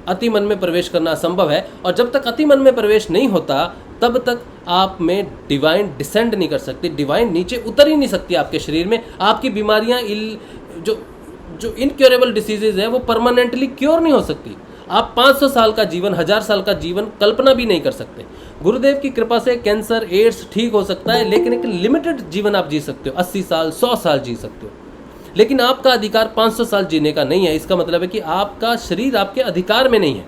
अतिमन में प्रवेश करना असंभव है। और जब तक अतिमन में प्रवेश नहीं होता तब तक आप में डिवाइन डिसेंड नहीं कर सकती, डिवाइन नीचे उतर ही नहीं सकती आपके शरीर में। आपकी बीमारियां जो इनक्योरेबल डिसीजेज हैं वो परमानेंटली क्योर नहीं हो सकती। आप 500 साल का जीवन, 1000 साल का जीवन कल्पना भी नहीं कर सकते। गुरुदेव की कृपा से कैंसर, एड्स ठीक हो सकता है, लेकिन एक लिमिटेड जीवन आप जी सकते हो, 80 साल 100 साल जी सकते हो। लेकिन आपका अधिकार 500 साल जीने का नहीं है। इसका मतलब है कि आपका शरीर आपके अधिकार में नहीं है।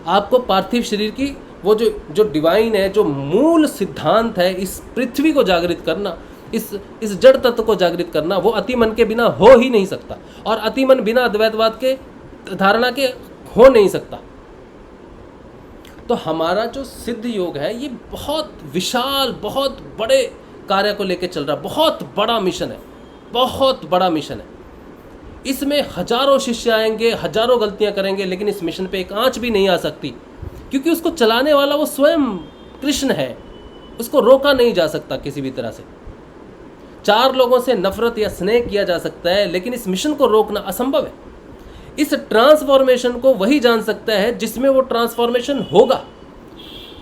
आपको पार्थिव शरीर की वो जो डिवाइन है, जो मूल सिद्धांत है, इस पृथ्वी को जागृत करना, इस जड़ तत्व को जागृत करना, वो अतिमन के बिना हो ही नहीं सकता। और अतिमन बिना अद्वैतवाद के धारणा के हो नहीं सकता। तो हमारा जो सिद्ध योग है ये बहुत विशाल, बहुत बड़े कार्य को लेकर चल रहा, बहुत बड़ा मिशन है, बहुत बड़ा मिशन है। इसमें हजारों शिष्य आएंगे, हजारों गलतियां करेंगे, लेकिन इस मिशन पे एक आंच भी नहीं आ सकती, क्योंकि उसको चलाने वाला वो स्वयं कृष्ण है। उसको रोका नहीं जा सकता किसी भी तरह से। 4 लोगों से नफरत या स्नेह किया जा सकता है, लेकिन इस मिशन को रोकना असंभव है। इस ट्रांसफॉर्मेशन को वही जान सकता है जिसमें वो ट्रांसफॉर्मेशन होगा,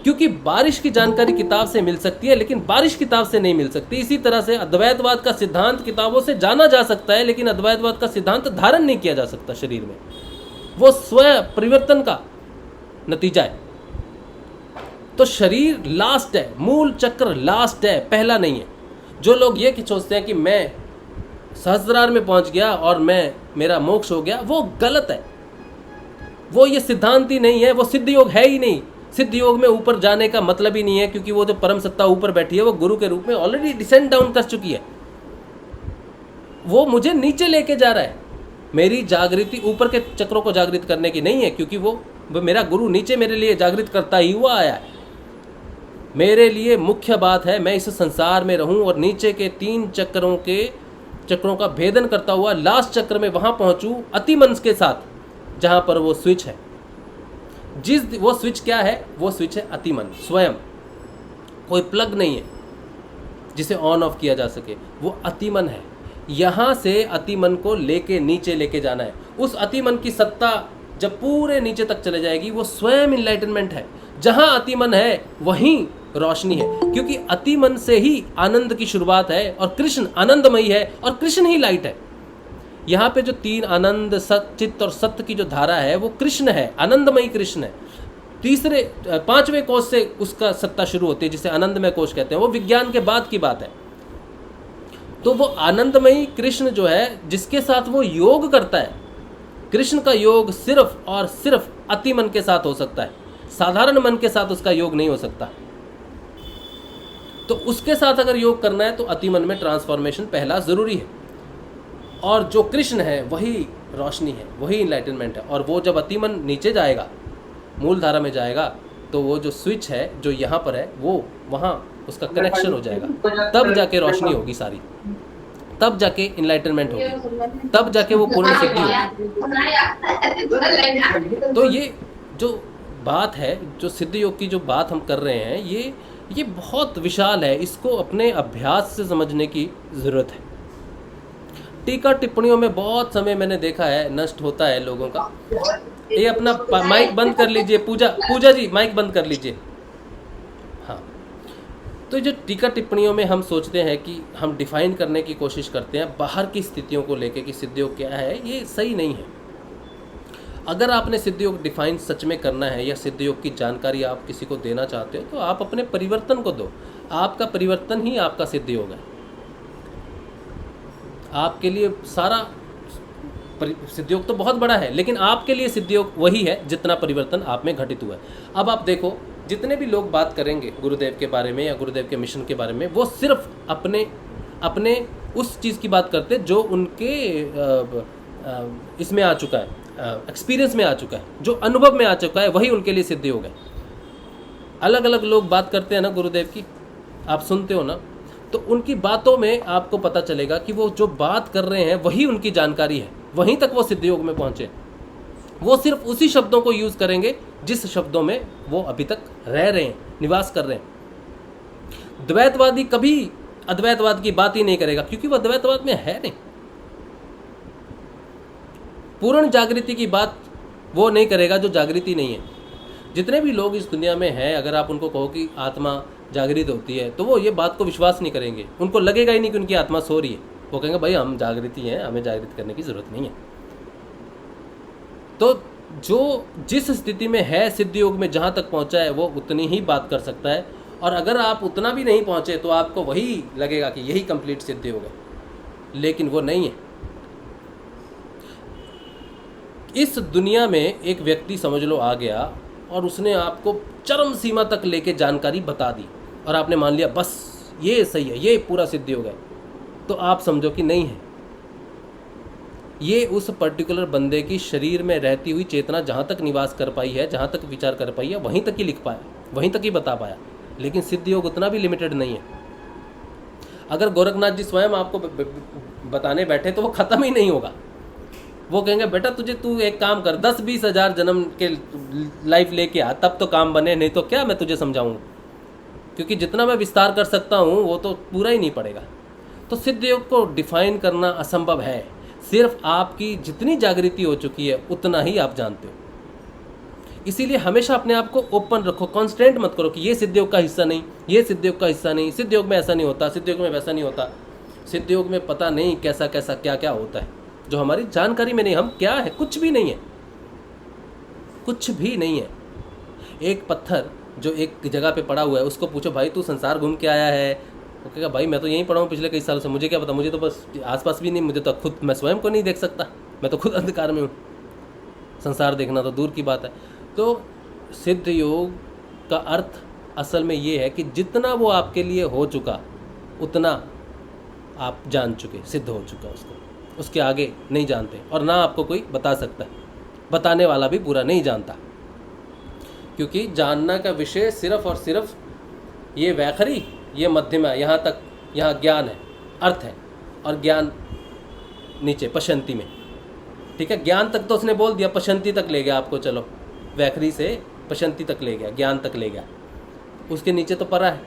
क्योंकि बारिश की जानकारी किताब से मिल सकती है लेकिन बारिश किताब से नहीं मिल सकती। इसी तरह से अद्वैतवाद का सिद्धांत किताबों से जाना जा सकता है, लेकिन अद्वैतवाद का सिद्धांत धारण नहीं किया जा सकता शरीर में। वो स्वयं परिवर्तन का नतीजा है। तो शरीर लास्ट है, मूल चक्र लास्ट है, पहला नहीं है। जो लोग ये सोचते हैं कि मैं सहस्रार में पहुंच गया और मेरा मोक्ष हो गया, वो गलत है। वो ये सिद्धांत ही नहीं है, वो सिद्ध योग है ही नहीं। सिद्ध योग में ऊपर जाने का मतलब ही नहीं है, क्योंकि वो जो परम सत्ता ऊपर बैठी है वो गुरु के रूप में ऑलरेडी डिसेंड डाउन कर चुकी है। वो मुझे नीचे लेके जा रहा है। मेरी जागृति ऊपर के चक्रों को जागृत करने की नहीं है, क्योंकि वो मेरा गुरु नीचे मेरे लिए जागृत करता ही हुआ आया है। मेरे लिए मुख्य बात है मैं इस संसार में रहूं और नीचे के 3 चक्रों का भेदन करता हुआ लास्ट चक्र में वहां पहुंचूं अतिमन के साथ, जहां पर वो स्विच है। वो स्विच क्या है? वो स्विच है अतिमन स्वयं। कोई प्लग नहीं है जिसे ऑन ऑफ किया जा सके, वो अतिमन है। यहां से अतिमन को नीचे लेके जाना है। उस अतिमन की सत्ता जब पूरे नीचे तक चले जाएगी, वो स्वयं इनलाइटनमेंट है। जहां अतिमन है वहीं रोशनी है, क्योंकि अतिमन से ही आनंद की शुरुआत है और कृष्ण आनंदमयी है और कृष्ण ही लाइट है। यहाँ पे जो 3 आनंद, चित्त और सत्य की जो धारा है वो कृष्ण है, आनंदमयी कृष्ण है। 5वें कोश से उसका सत्ता शुरू होती है, जिसे आनंदमय कोश कहते हैं। वो विज्ञान के बाद की बात है। तो वो आनंदमयी कृष्ण जो है, जिसके साथ वो योग करता है, कृष्ण का योग सिर्फ और सिर्फ अतिमन के साथ हो सकता है। साधारण मन के साथ उसका योग नहीं हो सकता। तो उसके साथ अगर योग करना है तो अतिमन में ट्रांसफॉर्मेशन पहला जरूरी है। और जो कृष्ण है वही रोशनी है, वही इनलाइटनमेंट है। और वो जब अतिमन नीचे जाएगा, मूल धारा में जाएगा, तो वो जो स्विच है जो यहाँ पर है वो वहाँ उसका कनेक्शन हो जाएगा। तब जाके रोशनी होगी सारी, तब जाके इनलाइटनमेंट होगी, तब जाके वो पूर्ण सिद्धि होगी। तो ये जो बात है, जो सिद्ध योग की जो बात हम कर रहे हैं, ये बहुत विशाल है। इसको अपने अभ्यास से समझने की ज़रूरत है। टीका टिप्पणियों में बहुत समय मैंने देखा है नष्ट होता है लोगों का। ये अपना माइक बंद कर लीजिए, पूजा जी माइक बंद कर लीजिए। हाँ, तो जो टीका टिप्पणियों में हम सोचते हैं कि हम डिफाइन करने की कोशिश करते हैं बाहर की स्थितियों को लेके कि सिद्ध योग क्या है, ये सही नहीं है। अगर आपने सिद्ध योग डिफाइन सच में करना है या सिद्ध योग की जानकारी आप किसी को देना चाहते हो तो आप अपने परिवर्तन को दो। आपका परिवर्तन ही आपका सिद्ध योग है। आपके लिए सारा सिद्ध योग तो बहुत बड़ा है, लेकिन आपके लिए सिद्ध योग वही है जितना परिवर्तन आप में घटित हुआ है। अब आप देखो, जितने भी लोग बात करेंगे गुरुदेव के बारे में या गुरुदेव के मिशन के बारे में, वो सिर्फ अपने उस चीज़ की बात करते जो उनके इसमें आ चुका है, एक्सपीरियंस में आ चुका है, जो अनुभव में आ चुका है, वही उनके लिए सिद्ध योग है। अलग अलग लोग बात करते हैं ना गुरुदेव की, आप सुनते हो ना, तो उनकी बातों में आपको पता चलेगा कि वो जो बात कर रहे हैं वही उनकी जानकारी है, वहीं तक वो सिद्ध योग में पहुँचे। वो सिर्फ उसी शब्दों को यूज़ करेंगे जिस शब्दों में वो अभी तक रह रहे हैं, निवास कर रहे हैं। द्वैतवादी कभी अद्वैतवाद की बात ही नहीं करेगा, क्योंकि वह अद्वैतवाद में है नहीं। पूर्ण जागृति की बात वो नहीं करेगा जो जागृति नहीं है। जितने भी लोग इस दुनिया में हैं, अगर आप उनको कहो कि आत्मा जागृत होती है, तो वो ये बात को विश्वास नहीं करेंगे। उनको लगेगा ही नहीं कि उनकी आत्मा सो रही है। वो कहेंगे भाई हम जागृति हैं, हमें जागृत करने की ज़रूरत नहीं है। तो जो जिस स्थिति में है सिद्ध योग में जहाँ तक पहुँचा है, वो उतनी ही बात कर सकता है। और अगर आप उतना भी नहीं पहुँचे तो आपको वही लगेगा कि यही कंप्लीट सिद्ध योग है, लेकिन वो नहीं है। इस दुनिया में एक व्यक्ति समझ लो आ गया और उसने आपको चरम सीमा तक लेके जानकारी बता दी और आपने मान लिया बस ये सही है, ये पूरा सिद्ध योग है, तो आप समझो कि नहीं है। ये उस पर्टिकुलर बंदे की शरीर में रहती हुई चेतना जहाँ तक निवास कर पाई है, जहाँ तक विचार कर पाई है, वहीं तक ही लिख पाया, वहीं तक ही बता पाया। लेकिन सिद्ध योग उतना भी लिमिटेड नहीं है। अगर गोरखनाथ जी स्वयं आपको बताने बैठे तो वो ख़त्म ही नहीं होगा। वो कहेंगे बेटा तू एक काम कर, 10-20 हज़ार जन्म के लाइफ लेके आ, तब तो काम बने, नहीं तो क्या मैं तुझे समझाऊँ, क्योंकि जितना मैं विस्तार कर सकता हूँ वो तो पूरा ही नहीं पड़ेगा। तो सिद्ध योग को डिफाइन करना असंभव है। सिर्फ आपकी जितनी जागृति हो चुकी है उतना ही आप जानते हो। इसीलिए हमेशा अपने आप को ओपन रखो, कॉन्स्टेंट मत करो कि ये सिद्ध योग का हिस्सा नहीं, ये सिद्ध योग का हिस्सा नहीं, सिद्ध योग में ऐसा नहीं होता, सिद्ध योग में वैसा नहीं होता। सिद्ध योग में पता नहीं कैसा कैसा क्या क्या होता है जो हमारी जानकारी में नहीं। हम क्या है, कुछ भी नहीं है, कुछ भी नहीं है। एक पत्थर जो एक जगह पे पड़ा हुआ है, उसको पूछो भाई तू संसार घूम के आया है, वो कहेगा भाई मैं तो यहीं पड़ा हूँ पिछले कई सालों से, मुझे क्या पता, मुझे तो बस आसपास भी नहीं, मुझे तो खुद मैं स्वयं को नहीं देख सकता, मैं तो खुद अंधकार में हूँ, संसार देखना तो दूर की बात है। तो सिद्ध योग का अर्थ असल में ये है कि जितना वो आपके लिए हो चुका उतना आप जान चुके, सिद्ध हो चुका उसको, उसके आगे नहीं जानते और ना आपको कोई बता सकता है। बताने वाला भी पूरा नहीं जानता, क्योंकि जानना का विषय सिर्फ और सिर्फ ये वैखरी, ये मध्यमा, यहाँ तक, यहाँ ज्ञान है, अर्थ है, और ज्ञान नीचे पशंति में। ठीक है, ज्ञान तक तो उसने बोल दिया, पशंति तक ले गया आपको, चलो वैखरी से पशंति तक ले गया, ज्ञान तक ले गया, उसके नीचे तो परा है,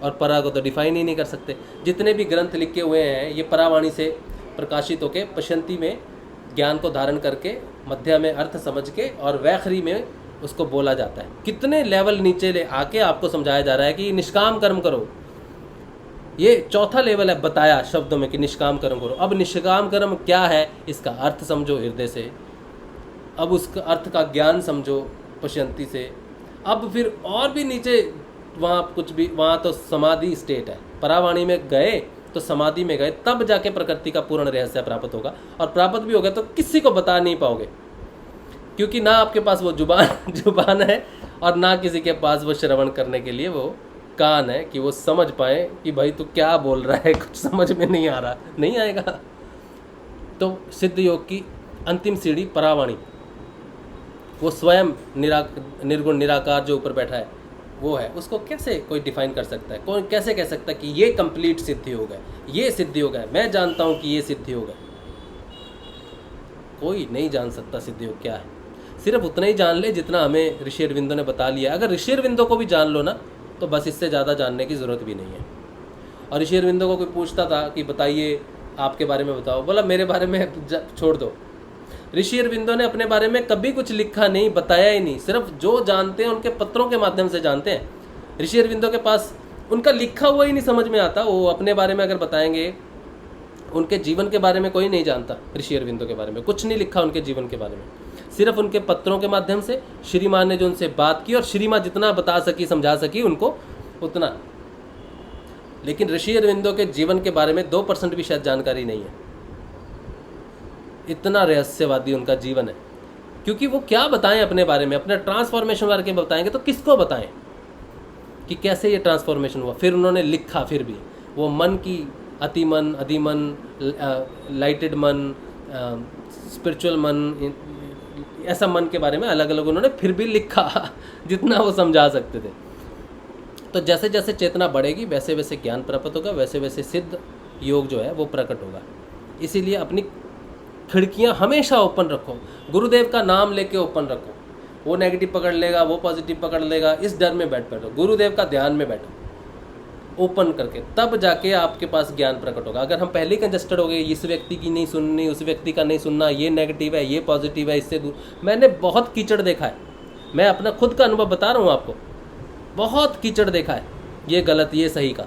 और परा को तो डिफाइन ही नहीं कर सकते। जितने भी ग्रंथ लिखे हुए हैं ये परावाणी से प्रकाशित होकर पशंति में ज्ञान को धारण करके मध्य में अर्थ समझ के और वैखरी में उसको बोला जाता है। कितने लेवल नीचे ले आके आपको समझाया जा रहा है कि निष्काम कर्म करो। ये चौथा लेवल है बताया शब्दों में कि निष्काम कर्म करो। अब निष्काम कर्म क्या है इसका अर्थ समझो हृदय से, अब उसका अर्थ का ज्ञान समझो पशंति से। अब फिर और भी नीचे वहाँ कुछ भी, वहाँ तो समाधि स्टेट है। परावाणी में गए तो समाधि में गए, तब जाके प्रकृति का पूर्ण रहस्य प्राप्त होगा, और प्राप्त भी होगा तो किसी को बता नहीं पाओगे, क्योंकि ना आपके पास वो जुबान है और ना किसी के पास वो श्रवण करने के लिए वो कान है कि वो समझ पाए कि भाई तू क्या बोल रहा है, कुछ समझ में नहीं आ रहा, नहीं आएगा। तो सिद्ध योग की अंतिम सीढ़ी परावाणी, वो स्वयं निर्गुण निराकार जो ऊपर बैठा है वो है। उसको कैसे कोई डिफाइन कर सकता है, कौन कैसे कह सकता है कि ये कंप्लीट सिद्ध योग है, ये सिद्ध योग है, मैं जानता हूँ कि ये सिद्ध योग है। कोई नहीं जान सकता सिद्ध योग क्या है। सिर्फ उतना ही जान ले जितना हमें ऋषि अरविंदो ने बता लिया। अगर ऋषि अरविंदो को भी जान लो ना तो बस, इससे ज़्यादा जानने की ज़रूरत भी नहीं है। और ऋषि अरविंदो को कोई पूछता था कि बताइए आपके बारे में बताओ, बोला मेरे बारे में छोड़ दो। ऋषि अरविंदो ने अपने बारे में कभी कुछ लिखा नहीं, बताया ही नहीं, सिर्फ जो जानते हैं उनके पत्रों के माध्यम से जानते हैं। ऋषि अरविंदो के पास उनका लिखा हुआ ही नहीं समझ में आता। वो अपने बारे में अगर बताएंगे, उनके जीवन के बारे में कोई नहीं जानता, ऋषि अरविंदो के बारे में कुछ नहीं लिखा उनके जीवन के बारे में, सिर्फ उनके पत्रों के माध्यम से श्री माँ ने जो उनसे बात की और श्री माँ जितना बता सकी समझा सकी उनको उतना। लेकिन ऋषि अरविंदो के जीवन के बारे में 2% भी शायद जानकारी नहीं है। इतना रहस्यवादी उनका जीवन है, क्योंकि वो क्या बताएं अपने बारे में, अपने ट्रांसफॉर्मेशन बारे में बताएंगे तो किसको बताएं कि कैसे ये ट्रांसफॉर्मेशन हुआ। फिर उन्होंने लिखा, फिर भी वो मन की अतिमन, अधिमन, लाइटेड मन, स्पिरिचुअल मन, ऐसा मन के बारे में अलग अलग उन्होंने फिर भी लिखा जितना वो समझा सकते थे। तो जैसे जैसे चेतना बढ़ेगी वैसे वैसे ज्ञान प्राप्त होगा, वैसे वैसे सिद्ध योग जो है वो प्रकट होगा। इसीलिए अपनी खिड़कियां हमेशा ओपन रखो, गुरुदेव का नाम लेके ओपन रखो। वो नेगेटिव पकड़ लेगा, वो पॉजिटिव पकड़ लेगा, इस डर में बैठो। गुरुदेव का ध्यान में बैठो ओपन करके, तब जाके आपके पास ज्ञान प्रकट होगा। अगर हम पहले ही कंजस्टेड हो गए, इस व्यक्ति की नहीं सुननी, उस व्यक्ति का नहीं सुनना, ये नेगेटिव है, ये पॉजिटिव है, इससे दूर। मैंने बहुत कीचड़ देखा है, मैं अपना खुद का अनुभव बता रहा हूँ आपको। बहुत कीचड़ देखा है, ये गलत ये सही का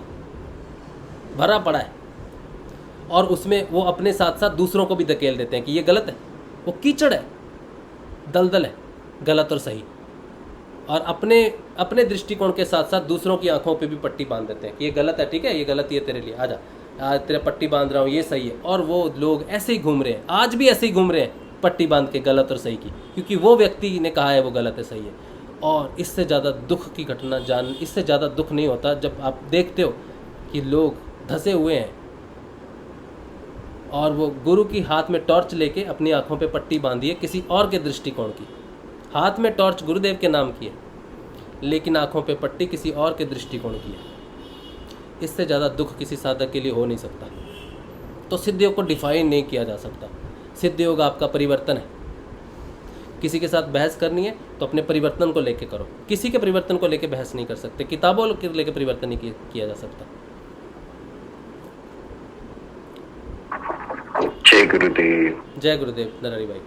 भरा पड़ा है, और उसमें वो अपने साथ साथ दूसरों को भी धकेल देते हैं कि ये गलत है। वो कीचड़ है, दलदल है, गलत और सही। और अपने दृष्टिकोण के साथ साथ दूसरों की आंखों पे भी पट्टी बांध देते हैं कि ये गलत है, ठीक है, ये गलत ये तेरे लिए, आजा आज तेरे पट्टी बांध रहा हूँ, ये सही है। और वो लोग ऐसे ही घूम रहे हैं, आज भी ऐसे ही घूम रहे हैं पट्टी बांध के गलत और सही की, क्योंकि वो व्यक्ति ने कहा है वो गलत है सही है। और इससे ज़्यादा दुख की घटना इससे ज़्यादा दुख नहीं होता जब आप देखते हो कि लोग धंसे हुए हैं और वो गुरु की हाथ में टॉर्च लेके अपनी आंखों पे पट्टी बांधी है किसी और के दृष्टिकोण की। हाथ में टॉर्च गुरुदेव के नाम की है, लेकिन आंखों पे पट्टी किसी और के दृष्टिकोण की है। इससे ज़्यादा दुख किसी साधक के लिए हो नहीं सकता। तो सिद्ध योग को डिफाइन नहीं किया जा सकता। सिद्ध योग आपका परिवर्तन है। किसी के साथ बहस करनी है तो अपने परिवर्तन को लेके करो, किसी के परिवर्तन को लेके बहस नहीं कर सकते, किताबों को लेके परिवर्तन नहीं किया जा सकता। जय गुरुदेव। जय गुरुदेव नरहरि भाई।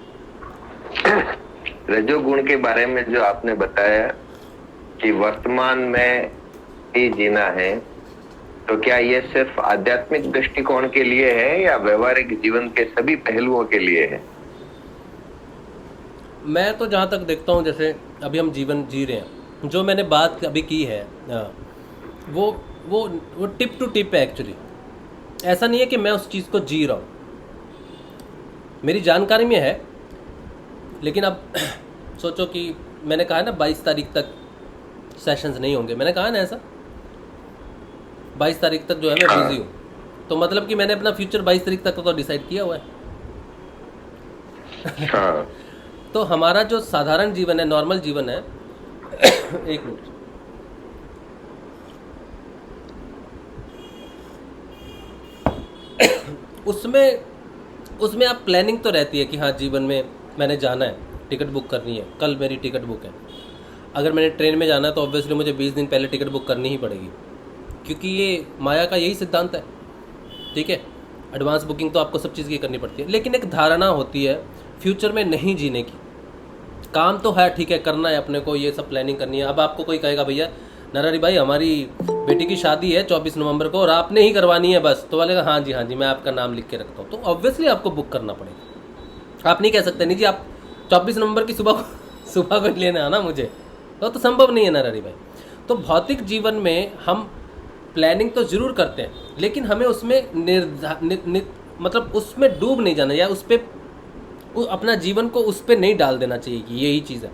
रजोगुण के बारे में जो आपने बताया कि वर्तमान में ही जीना है, तो क्या ये सिर्फ आध्यात्मिक दृष्टिकोण के लिए है या व्यवहारिक जीवन के सभी पहलुओं के लिए है? मैं तो जहाँ तक देखता हूँ, जैसे अभी हम जीवन जी रहे हैं, जो मैंने बात अभी की है वो टिप टू टिप है एक्चुअली। ऐसा नहीं है कि मैं उस चीज़ को जी रहा हूँ, मेरी जानकारी में है। लेकिन अब सोचो कि मैंने कहा है ना 22 तारीख तक सेशंस नहीं होंगे, मैंने कहा है ना ऐसा, 22 तारीख तक जो है मैं बिजी हूँ। तो मतलब कि मैंने अपना फ्यूचर 22 तारीख तक तो डिसाइड किया हुआ है। तो हमारा जो साधारण जीवन है, नॉर्मल जीवन है एक मिनट, उसमें आप प्लानिंग तो रहती है कि हाँ जीवन में मैंने जाना है, टिकट बुक करनी है, कल मेरी टिकट बुक है। अगर मैंने ट्रेन में जाना है तो ऑब्वियसली मुझे 20 दिन पहले टिकट बुक करनी ही पड़ेगी, क्योंकि ये माया का यही सिद्धांत है। ठीक है, एडवांस बुकिंग तो आपको सब चीज़ की करनी पड़ती है। लेकिन एक धारणा होती है फ्यूचर में नहीं जीने की। काम तो है, ठीक है, करना है अपने को, ये सब प्लानिंग करनी है। अब आपको कोई कहेगा भैया नरहरि भाई हमारी बेटी की शादी है 24 नवंबर को और आपने ही करवानी है बस, तो बोलेगा हाँ जी मैं आपका नाम लिख के रखता हूँ। तो ऑब्वियसली आपको बुक करना पड़ेगा। आप नहीं कह सकते नहीं जी आप 24 नवंबर की सुबह को लेने आना मुझे, तो संभव नहीं है नरहरि भाई। तो भौतिक जीवन में हम प्लानिंग तो ज़रूर करते हैं, लेकिन हमें उसमें मतलब उसमें डूब नहीं जाना, या उस पर अपना जीवन को उस पर नहीं डाल देना चाहिए कि यही चीज़ है।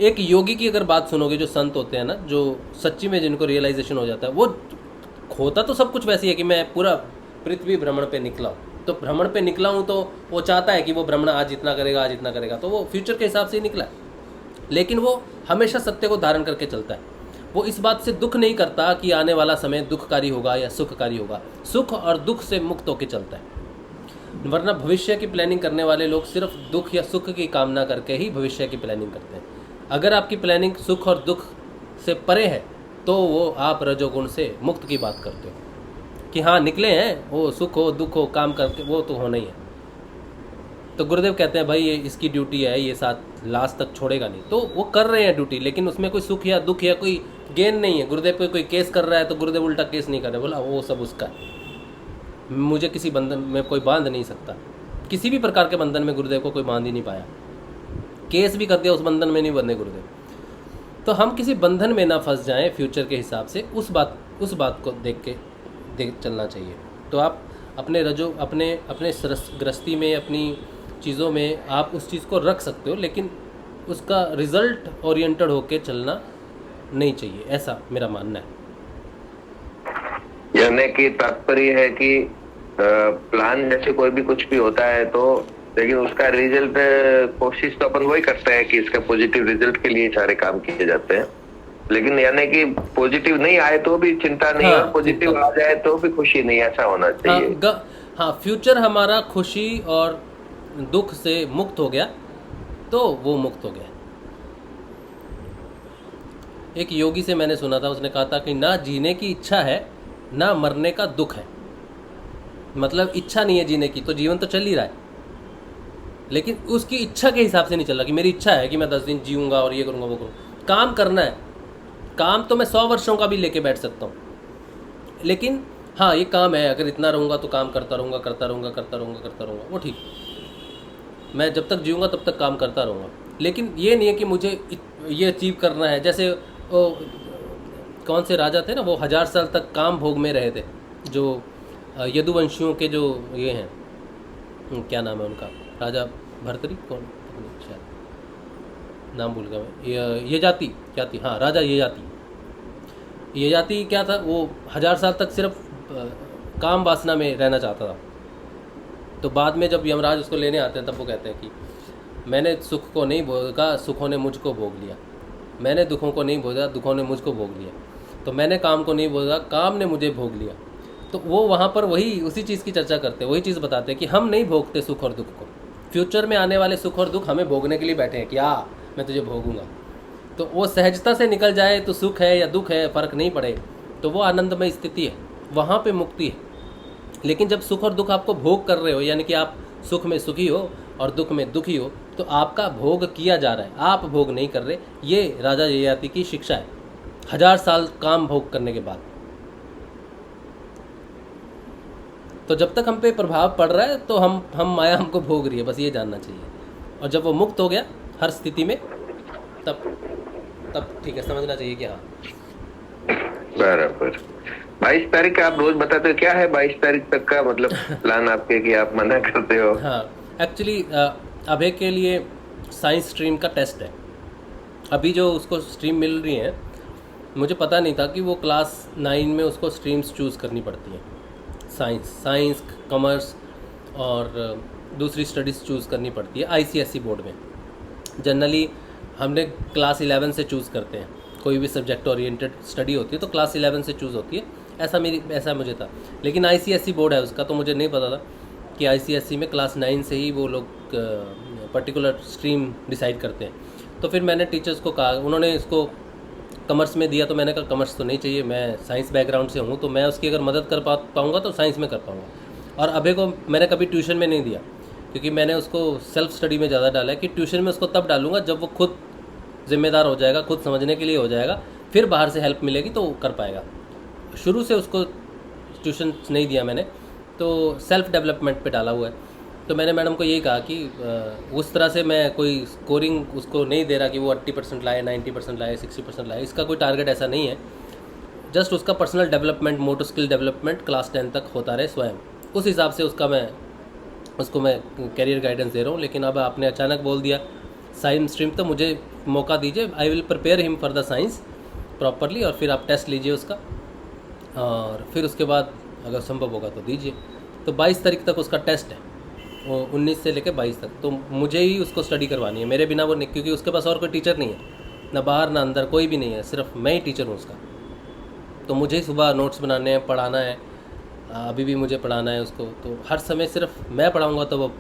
एक योगी की अगर बात सुनोगे, जो संत होते हैं ना, जो सच्ची में जिनको रियलाइजेशन हो जाता है, वो होता तो सब कुछ वैसे ही है कि मैं पूरा पृथ्वी भ्रमण पे निकला हूँ, तो भ्रमण पे निकला हूँ तो वो चाहता है कि वो भ्रमण आज इतना करेगा, आज इतना करेगा, तो वो फ्यूचर के हिसाब से ही निकला है। लेकिन वो हमेशा सत्य को धारण करके चलता है। वो इस बात से दुख नहीं करता कि आने वाला समय दुखकारी होगा या सुखकारी होगा, सुख और दुख से मुक्त होकर चलता है। वरना भविष्य की प्लानिंग करने वाले लोग सिर्फ दुख या सुख की कामना करके ही भविष्य की प्लानिंग करते हैं। अगर आपकी प्लानिंग सुख और दुख से परे है तो वो आप रजोगुण से मुक्त की बात करते हो कि हाँ निकले हैं, वो सुख हो दुख हो काम करके वो तो होना ही है। तो गुरुदेव कहते हैं भाई ये इसकी ड्यूटी है, ये साथ लास्ट तक छोड़ेगा नहीं, तो वो कर रहे हैं ड्यूटी, लेकिन उसमें कोई सुख या दुख या कोई गेन नहीं है। गुरुदेव पे कोई केस कर रहा है तो गुरुदेव उल्टा केस नहीं कर रहे, बोला वो सब उसका है, मुझे किसी बंधन में कोई बांध नहीं सकता, किसी भी प्रकार के बंधन में गुरुदेव को कोई बांध ही नहीं पाया। केस भी कर दिया, उस बंधन में नहीं बंधे गुरुदेव। तो हम किसी बंधन में ना फंस जाएं फ्यूचर के हिसाब से, उस बात को देख चलना चाहिए। तो आप अपने अपने गृहस्थी में, अपनी चीज़ों में आप उस चीज़ को रख सकते हो, लेकिन उसका रिजल्ट ओरिएंटेड होके चलना नहीं चाहिए, ऐसा मेरा मानना है। यानी कि तात्पर्य है कि प्लान जैसे कोई भी कुछ भी होता है तो, लेकिन उसका रिजल्ट, कोशिश तो अपन वही करते हैं कि इसका पॉजिटिव रिजल्ट के लिए सारे काम किए जाते हैं, लेकिन यानी कि पॉजिटिव नहीं आए तो भी चिंता नहीं, और पॉजिटिव आ जाए तो भी खुशी नहीं, ऐसा होना चाहिए। हाँ, फ्यूचर हमारा खुशी और दुख से मुक्त हो गया तो वो मुक्त हो गया। एक योगी से मैंने सुना था, उसने कहा था कि ना जीने की इच्छा है ना मरने का दुख है। मतलब इच्छा नहीं है जीने की, तो जीवन तो चल ही रहा है, लेकिन उसकी इच्छा के हिसाब से नहीं चल रहा कि मेरी इच्छा है कि मैं 10 दिन जीऊँगा और ये करूँगा वो करूँगा। काम करना है, काम तो मैं 100 वर्षों का भी लेके बैठ सकता हूँ, लेकिन हाँ ये काम है, अगर इतना रहूँगा तो काम करता रहूँगा, वो ठीक। मैं जब तक जीऊँगा तब तक काम करता रहूँगा, लेकिन ये नहीं है कि मुझे ये अचीव करना है। जैसे कौन से राजा थे ना, वो 1000 साल तक काम भोग में रहे थे, जो यदुवंशियों के जो ये हैं, क्या नाम है उनका, राजा भर्तरी, कौन, शायद नाम भूल गया मैं, ये जाति क्या थी, हाँ राजा ये जाति क्या था, वो 1000 साल तक सिर्फ काम वासना में रहना चाहता था। तो बाद में जब यमराज उसको लेने आते हैं तब वो कहते हैं कि मैंने सुख को नहीं भोगा, सुखों ने मुझको भोग लिया, मैंने दुखों को नहीं भोगा, दुखों ने मुझको भोग लिया, तो मैंने काम को नहीं भोगा, काम ने मुझे भोग लिया। तो वो वहाँ पर वही उसी चीज़ की चर्चा करते हैं, वही चीज़ बताते हैं कि हम नहीं भोगते सुख और दुख को, फ्यूचर में आने वाले सुख और दुख हमें भोगने के लिए बैठे हैं कि मैं तुझे भोगूंगा। तो वो सहजता से निकल जाए तो सुख है या दुख है फ़र्क नहीं पड़े, तो वो आनंदमय स्थिति है, वहाँ पे मुक्ति है। लेकिन जब सुख और दुख आपको भोग कर रहे हो, यानी कि आप सुख में सुखी हो और दुख में दुखी हो, तो आपका भोग किया जा रहा है, आप भोग नहीं कर रहे। ये राजा ययाति की शिक्षा है 1000 साल काम भोग करने के बाद। तो जब तक हम पे प्रभाव पड़ रहा है तो हम माया हमको भोग रही है, बस ये जानना चाहिए। और जब वो मुक्त हो गया हर स्थिति में, तब ठीक है, समझना चाहिए कि हाँ बराबर। 22 तारीख का आप रोज बताते हो, क्या है 22 तारीख तक का मतलब प्लान आपके, कि आप मना करते हो? हाँ, एक्चुअली अभय के लिए साइंस स्ट्रीम का टेस्ट है। अभी जो उसको स्ट्रीम मिल रही है, मुझे पता नहीं था कि वो क्लास 9 में उसको स्ट्रीम्स चूज़ करनी पड़ती हैं। साइंस, कॉमर्स और दूसरी स्टडीज़ चूज़ करनी पड़ती है ICSE बोर्ड में। जनरली हमने क्लास 11 से चूज़ करते हैं, कोई भी सब्जेक्ट ओरिएंटेड स्टडी होती है तो क्लास 11 से चूज़ होती है, ऐसा मुझे था। लेकिन ICSE बोर्ड है उसका, तो मुझे नहीं पता था कि ICSE में क्लास 9 से ही वो लोग पर्टिकुलर स्ट्रीम डिसाइड करते हैं। तो फिर मैंने टीचर्स को कहा, उन्होंने इसको कॉमर्स में दिया, तो मैंने कहा कॉमर्स तो नहीं चाहिए, मैं साइंस बैकग्राउंड से हूँ, तो मैं उसकी अगर मदद कर पाऊँगा तो साइंस में कर पाऊँगा। और अभय को मैंने कभी ट्यूशन में नहीं दिया, क्योंकि मैंने उसको सेल्फ स्टडी में ज़्यादा डाला है कि ट्यूशन में उसको तब डालूंगा जब वो खुद जिम्मेदार हो जाएगा, खुद समझने के लिए हो जाएगा, फिर बाहर से हेल्प मिलेगी तो वो कर पाएगा। शुरू से उसको ट्यूशन नहीं दिया मैंने, तो सेल्फ डेवलपमेंट पे डाला हुआ है। तो मैंने मैडम को यही कहा कि उस तरह से मैं कोई स्कोरिंग उसको नहीं दे रहा कि वो 80% लाए, 90% लाए, 60% लाए, इसका कोई टारगेट ऐसा नहीं है। जस्ट उसका personal development, motor skill development class 10 तक होता रहे स्वयं, उस हिसाब से उसको मैं कैरियर गाइडेंस दे रहा हूँ। लेकिन अब आपने अचानक बोल दिया साइंस स्ट्रीम, तो मुझे मौका दीजिए, I will prepare him for the science properly, और फिर आप टेस्ट लीजिए उसका, और फिर उसके बाद अगर संभव होगा तो दीजिए। तो 22 तारीख तक उसका टेस्ट है, वो 19 से लेकर 22 तक, तो मुझे ही उसको स्टडी करवानी है, मेरे बिना वो नहीं, क्योंकि उसके पास और कोई टीचर नहीं है, ना बाहर ना अंदर, कोई भी नहीं है, सिर्फ मैं ही टीचर हूँ उसका। तो मुझे ही सुबह नोट्स बनाने हैं, पढ़ाना है, अभी भी मुझे पढ़ाना है उसको, तो हर समय सिर्फ मैं पढ़ाऊँगा तो वो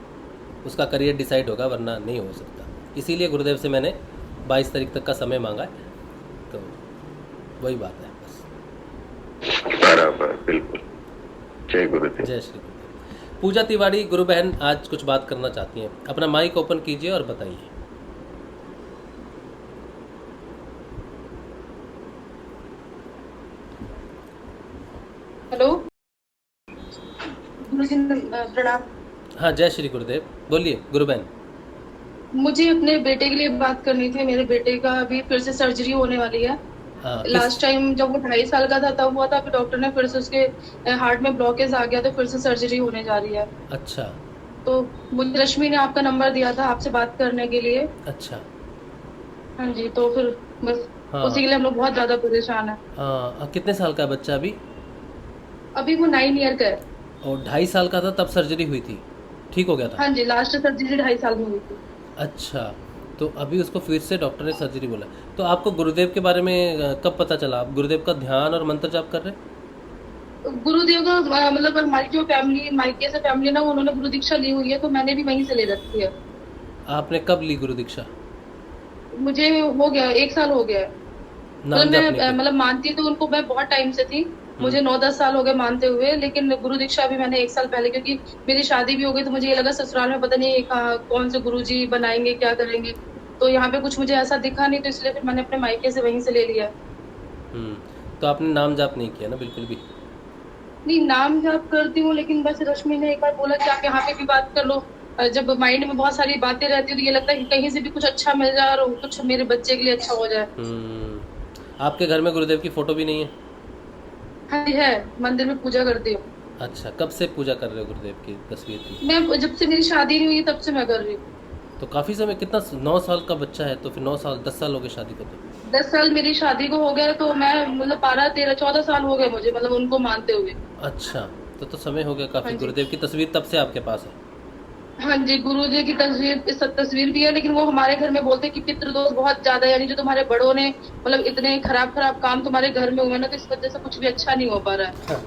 उसका करियर डिसाइड होगा, वरना नहीं हो सकता। इसीलिए गुरुदेव से मैंने 22 तारीख तक का समय मांगा है, तो वही बात है बस। बराबर, बिल्कुल। जय गुरुदेव। जय श्री गुरुदेव। पूजा तिवारी गुरु बहन आज कुछ बात करना चाहती हैं, अपना माइक ओपन कीजिए और बताइए। हेलो प्रणाम। हाँ, जय श्री गुरुदेव। बोलिए गुरुबहन। मुझे अपने बेटे के लिए बात करनी थी। मेरे बेटे का अभी फिर से सर्जरी होने वाली है। हाँ, लास्ट टाइम जब वो 2.5 साल का था तब हुआ था, फिर डॉक्टर ने फिर से उसके हार्ट में ब्लॉकेज आ गया, तो फिर से सर्जरी होने जा रही है। अच्छा तो मुझे रश्मि ने आपका नंबर दिया था आपसे बात करने के लिए। अच्छा। हाँ जी, तो फिर बस हाँ उसी के लिए हम लोग बहुत ज्यादा परेशान है। हाँ, कितने साल का है बच्चा अभी? अभी वो 9 ईयर का है। और 2.5 साल का था तब सर्जरी हुई थी, ठीक हो गया था? हाँ जी, लास्ट सर्जरी 2.5 साल में हुई थी। अच्छा, तो अभी उसको फिर से डॉक्टर ने सर्जरी बोला। तो आपको गुरुदेव के बारे में कब पता चला? आप गुरुदेव का ध्यान और मंत्र जाप कर रहे हैं? गुरुदेव का मतलब हमारी जो फैमिली, मायके से फैमिली ना, उन्होंने गुरु दीक्षा ली हुई है, तो मैंने भी वहीं से ले रखी है। आपने कब ली गुरु दीक्षा? मुझे हो गया 1 साल हो गया है। नाम मतलब जाप मैं नहीं किया? मतलब मानती तो उनको मैं बहुत टाइम से थी। मुझे 9-10 साल हो गए मानते हुए, लेकिन गुरु दीक्षा भी मैंने 1 साल पहले, क्योंकि मेरी शादी भी हो गई, तो मुझे ये लगा ससुराल में पता नहीं कौन से गुरुजी बनाएंगे, क्या करेंगे। तो यहाँ पे कुछ मुझे ऐसा दिखा नहीं, तो इसलिए फिर मैंने अपने मायके से वहीं से ले लिया। तो आपने नाम जाप नहीं किया ना बिल्कुल भी? नहीं, नाम जाप करती हूँ, लेकिन बस रश्मि ने एक बार बोला कि आप यहाँ पे भी बात कर लो। जब माइंड में बहुत सारी बातें रहती है, तो ये लगता है कि कहीं से भी कुछ अच्छा मिल जाए और कुछ मेरे बच्चे के लिए अच्छा हो जाए। आपके घर में गुरुदेव की फोटो भी नहीं है? हाँ जी है, मंदिर में पूजा करती हूँ। अच्छा, कब से पूजा कर रहे हो गुरुदेव की तस्वीर की? मैं जब से मेरी शादी नहीं हुई तब से मैं कर रही हूँ। तो काफ़ी समय, कितना 9 साल का बच्चा है तो फिर 9 साल 10 साल हो गए शादी को तो? 10 साल मेरी शादी को हो गया, तो मैं मतलब 12-13-14 साल हो गए मुझे, मतलब उनको मानते हुए। अच्छा, तो समय हो गया काफ़ी। हाँ जी। गुरुदेव की तस्वीर तब से आपके पास है? हाँ जी, गुरु जी की तस्वीर भी है, लेकिन वो हमारे घर में बोलते हैं कि पितृदोष बहुत ज्यादा है, यानी जो तुम्हारे बड़ों ने मतलब इतने खराब खराब काम तुम्हारे घर में हुए ना, तो इस वजह से कुछ भी अच्छा नहीं हो पा रहा है।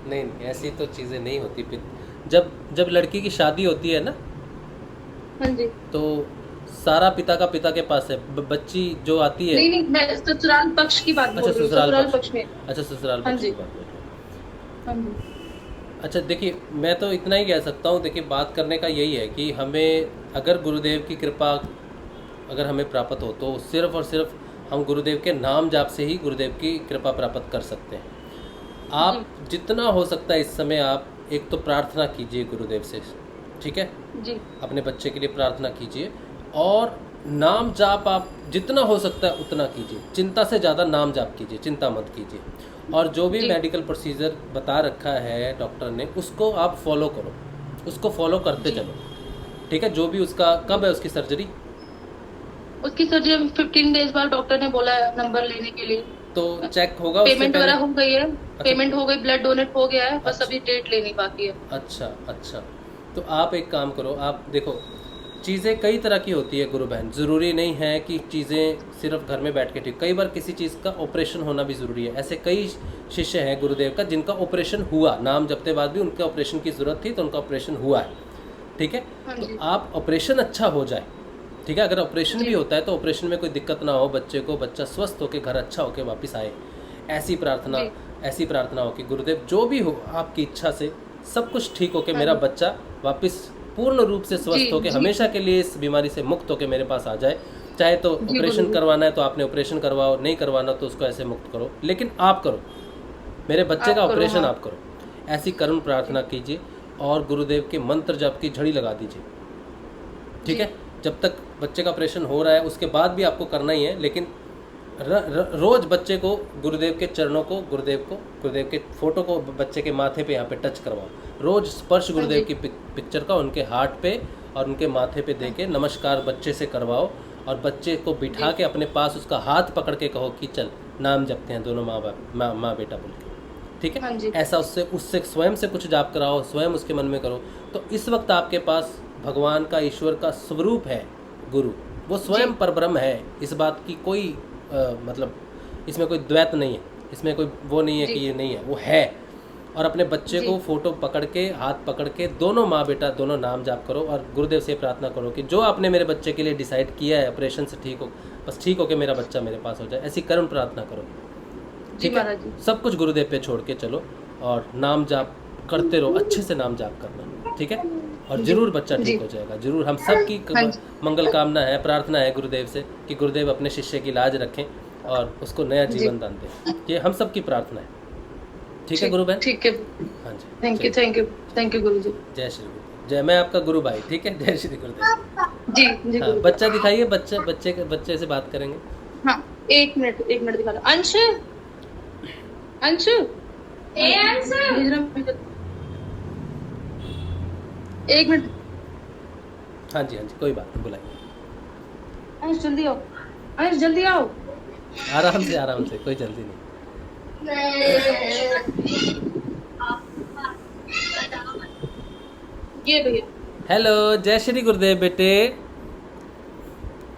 नहीं, ऐसी तो चीज़ें नहीं होती। जब जब लड़की की शादी होती है ना, हाँ जी। तो सारा पिता के पास है। बच्ची जो आती है। नहीं नहीं, मैं ससुराल पक्ष की बात बोल अच्छा, रही हूँ, ससुराल ससुराल पक्ष। पक्ष में। अच्छा, ससुराल हाँ पक्ष जी। की बात है। हाँ जी। अच्छा, देखिए, मैं तो इतना ही कह सकता हूँ। देखिए, बात करने का यही है कि हमें अगर गुरुदेव की कृपा अगर हमें प्राप्त हो, तो सिर्फ़ और सिर्फ हम गुरुदेव के नाम जाप से ही गुरुदेव की कृपा प्राप्त कर सकते हैं। आप जितना हो सकता है इस समय आप एक तो प्रार्थना कीजिए गुरुदेव से, ठीक है? जी अपने बच्चे के लिए प्रार्थना कीजिए, और नाम जाप आप जितना हो सकता है उतना कीजिए। चिंता से ज़्यादा नाम जाप कीजिए, चिंता मत कीजिए। और जो भी जी। मेडिकल प्रोसीजर बता रखा है डॉक्टर ने, उसको आप फॉलो करो, उसको फॉलो करते जी। चलो, ठीक है? जो भी उसका, कब है उसकी सर्जरी? उसकी सर्जरी 15 डेज बाद डॉक्टर ने बोला है नंबर लेने के लिए। तो चेक होगा उससे पेमेंट पहले? वगैरह हो गई है, पेमेंट हो गई, ब्लड डोनेट हो गया है, बस अच्छा। अभी डेट लेनी बाकी है। अच्छा अच्छा, तो आप एक काम करो। आप देखो, चीज़ें कई तरह की होती है गुरु बहन। ज़रूरी नहीं है कि चीज़ें सिर्फ घर में बैठ के ठीक। कई बार किसी चीज़ का ऑपरेशन होना भी ज़रूरी है। ऐसे कई शिष्य हैं गुरुदेव का जिनका ऑपरेशन हुआ, नाम जपते बाद भी उनके ऑपरेशन की ज़रूरत थी, तो उनका ऑपरेशन हुआ है, ठीक है? हाँ तो जी। आप ऑपरेशन अच्छा हो जाए, ठीक है? अगर ऑपरेशन जी। भी होता है तो ऑपरेशन में कोई दिक्कत ना हो बच्चे को, बच्चा स्वस्थ होकर घर अच्छा होकर वापस आए। ऐसी प्रार्थना, जी। ऐसी प्रार्थना हो कि गुरुदेव जो भी हो आपकी इच्छा से सब कुछ ठीक होके हाँ मेरा जी। बच्चा वापस पूर्ण रूप से स्वस्थ जी, होके जी। हमेशा के लिए इस बीमारी से मुक्त होके मेरे पास आ जाए। चाहे तो जी, ऑपरेशन गुरुदेव। करवाना है तो आपने ऑपरेशन करवाओ, नहीं करवाना तो उसको ऐसे मुक्त करो, लेकिन आप करो, मेरे बच्चे आप का करो, ऑपरेशन हाँ। आप करो। ऐसी करुण प्रार्थना कीजिए और गुरुदेव के मंत्र जाप की झड़ी लगा दीजिए, ठीक जी। है? जब तक बच्चे का ऑपरेशन हो रहा है उसके बाद भी आपको करना ही है, लेकिन रोज बच्चे को गुरुदेव के चरणों को, गुरुदेव के फोटो को बच्चे के माथे पे यहाँ पे टच करवाओ। रोज स्पर्श गुरुदेव की पिक्चर का उनके हार्ट पे और उनके माथे पे दे के नमस्कार बच्चे से करवाओ, और बच्चे को बिठा के अपने पास उसका हाथ पकड़ के कहो कि चल नाम जपते हैं दोनों माँ बेटा बोल के, ठीक हाँ है? जी। ऐसा उससे स्वयं से कुछ जाप कराओ, स्वयं उसके मन में करो। तो इस वक्त आपके पास भगवान का, ईश्वर का स्वरूप है गुरु, वो स्वयं जी। परब्रह्म है। इस बात की कोई मतलब इसमें कोई द्वैत नहीं है, इसमें कोई वो नहीं है जी। कि ये नहीं है, वो है। और अपने बच्चे जी। को फोटो पकड़ के, हाथ पकड़ के दोनों माँ बेटा दोनों नाम जाप करो, और गुरुदेव से प्रार्थना करो कि जो आपने मेरे बच्चे के लिए डिसाइड किया है ऑपरेशन से ठीक हो, बस ठीक हो के मेरा बच्चा मेरे पास हो जाए। ऐसी करुण प्रार्थना करो, जी ठीक है? महाराज जी। सब कुछ गुरुदेव पे छोड़ के चलो और नाम जाप करते रहो, अच्छे से नाम जाप करना, ठीक है? और जरूर बच्चा जी। ठीक हो जाएगा, जरूर। हम सब की हाँ जी। मंगल कामना है, प्रार्थना है गुरुदेव से कि गुरुदेव अपने शिष्य की लाज रखें और उसको नया जी। जीवन दान दें। ये हम सब की प्रार्थना है। ठीक है गुरु बहन? ठीक है, हाँ जी, थैंक यू चलिए। थैंक यू थैंक यू गुरु जी। जय श्री गुरुदेव। जय, मैं आपका गुरु भाई, ठीक है? जय श्री गुरुदेव। जी जी हाँ, गुरु जी। बच्चा दिखाइए, बच्चे से बात करेंगे। हाँ, एक मिनट दिखा दो। अंश अंश भेज रहा हूँ। एक मिनट। हाँ जी, कोई बात नहीं, बुलाइए। अंश जल्दी आओ, अंश जल्दी आओ। आराम से, कोई जल्दी नहीं। ये भैया। हेलो, जय श्री गुरुदेव बेटे।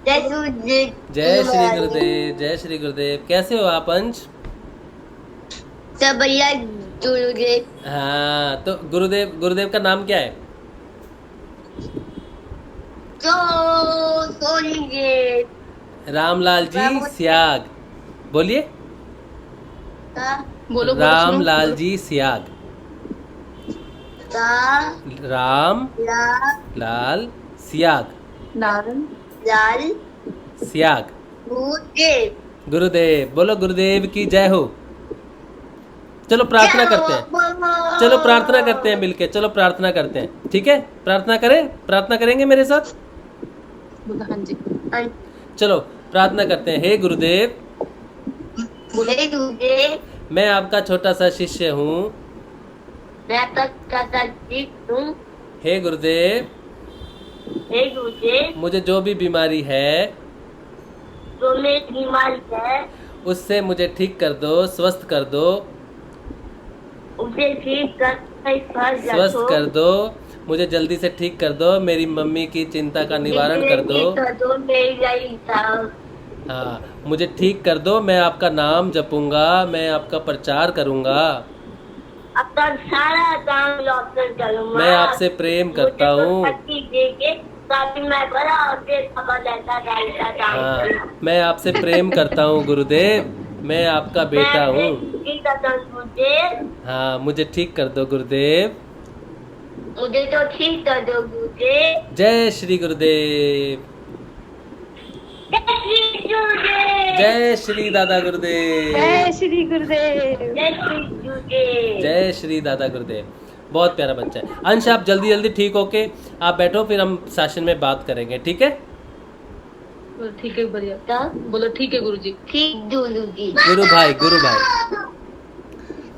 जय गुरुदेव। जय श्री गुरुदेव, जय श्री गुरुदेव। कैसे हो आप अंश? सब बढ़िया गुरुदेव। हाँ, तो गुरुदेव का नाम क्या है? सोनिए रामलाल जी स्याग। बोलिए। बोलो रामलाल जी स्याग। राम लाल स्याग। लाल स्याग। गुरुदेव। गुरुदेव। बोलो गुरुदेव की जय हो। चलो प्रार्थना करते हैं, चलो प्रार्थना करते हैं मिलके, चलो प्रार्थना करते हैं, ठीक है? प्रार्थना करेंगे मेरे साथ? हाँ जी। चलो प्रार्थना करते हैं। हे गुरुदेव, हे गुरुदेव, मैं आपका छोटा सा शिष्य हूँ। मैं आपका शिष्य हूँ। हे गुरुदेव, हे गुरुदेव, मुझे जो भी बीमारी है जो मेरी बीमारी है उससे मुझे ठीक कर दो, स्वस्थ कर दो, उसे ठीक कर स्वस्थ कर दो, मुझे जल्दी से ठीक कर दो, मेरी मम्मी की चिंता का निवारण कर दो। हाँ, मुझे ठीक कर दो, मैं आपका नाम जपूंगा, मैं आपका प्रचार करूंगा, अपना सारा काम लौटकर करूंगा। मैं आपसे प्रेम करता हूँ। ताकि मैं बड़ा होके सफल ऐसा डालता हाँ, मैं आपसे प्रेम करता हूँ गुरुदेव, मैं आपका बेटा हूँ। हाँ, मुझे ठीक कर दो गुरुदेव, मुझे तो ठीक कर दो गुरुदेव। जय श्री गुरुदेव। जय श्री दादा गुरुदेव। जय श्री गुरुदेव। जय श्री दादा गुरुदेव। बहुत प्यारा बच्चा है। अंश, आप जल्दी ठीक होके आप बैठो, फिर हम सेशन में बात करेंगे, ठीक है? ठीक है बढ़िया। बोलो ठीक है गुरु जी। ठीक गुरु जी। गुरु भाई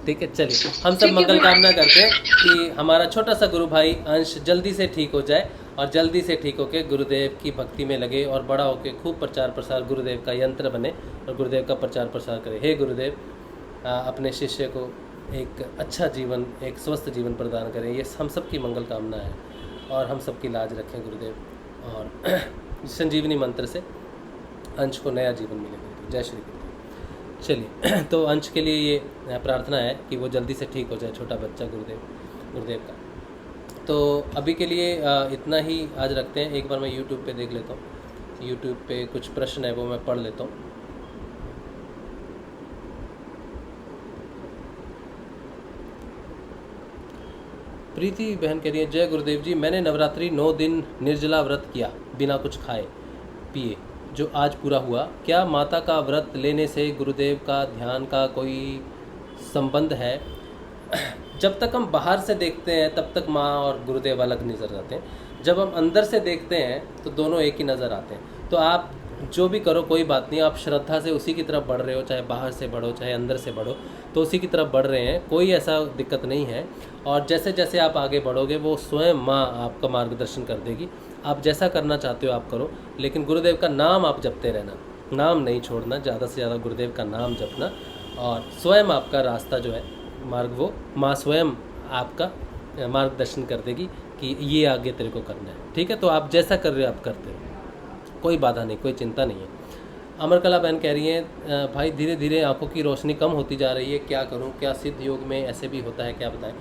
ठीक है। चलिए, हम सब मंगल कामना करते हैं कि हमारा छोटा सा गुरु भाई अंश जल्दी से ठीक हो जाए और जल्दी से ठीक होके गुरुदेव की भक्ति में लगे और बड़ा होके खूब प्रचार प्रसार, गुरुदेव का यंत्र बने और गुरुदेव का प्रचार प्रसार करे। हे गुरुदेव, अपने शिष्य को एक अच्छा जीवन, एक स्वस्थ जीवन प्रदान करें, ये हम सब की मंगल कामना है और हम सब की लाज रखें गुरुदेव, और संजीवनी मंत्र से अंश को नया जीवन मिले गुरुदेव। जय श्री गुरुदेव। चलिए, तो अंश के लिए ये प्रार्थना है कि वो जल्दी से ठीक हो जाए, छोटा बच्चा गुरुदेव का। तो अभी के लिए इतना ही आज रखते हैं। एक बार मैं यूट्यूब पे देख लेता हूँ, यूट्यूब पे कुछ प्रश्न है वो मैं पढ़ लेता हूँ। प्रीति बहन कह रही है, जय गुरुदेव जी, मैंने नवरात्रि 9 दिन निर्जला व्रत किया बिना कुछ खाए पिए, जो आज पूरा हुआ। क्या माता का व्रत लेने से गुरुदेव का ध्यान का कोई संबंध है? जब तक हम बाहर से देखते हैं तब तक माँ और गुरुदेव अलग नज़र आते हैं, जब हम अंदर से देखते हैं तो दोनों एक ही नज़र आते हैं। तो आप जो भी करो कोई बात नहीं, आप श्रद्धा से उसी की तरफ बढ़ रहे हो, चाहे बाहर से बढ़ो चाहे अंदर से बढ़ो, तो उसी की तरफ बढ़ रहे हैं, कोई ऐसा दिक्कत नहीं है। और जैसे जैसे आप आगे बढ़ोगे वो स्वयं माँ आपका मार्गदर्शन कर देगी। आप जैसा करना चाहते हो आप करो, लेकिन गुरुदेव का नाम आप जपते रहना, नाम नहीं छोड़ना, ज़्यादा से ज़्यादा गुरुदेव का नाम जपना, और स्वयं आपका रास्ता जो है मार्ग, वो माँ स्वयं आपका मार्गदर्शन कर देगी कि ये आगे तेरे को करना है, ठीक है? तो आप जैसा कर रहे हो आप करते हो, कोई बाधा नहीं, कोई चिंता नहीं है। अमरकला बहन कह रही हैं, भाई धीरे धीरे आंखों की रोशनी कम होती जा रही है, क्या करूं? क्या सिद्ध योग में ऐसे भी होता है, क्या बताएं?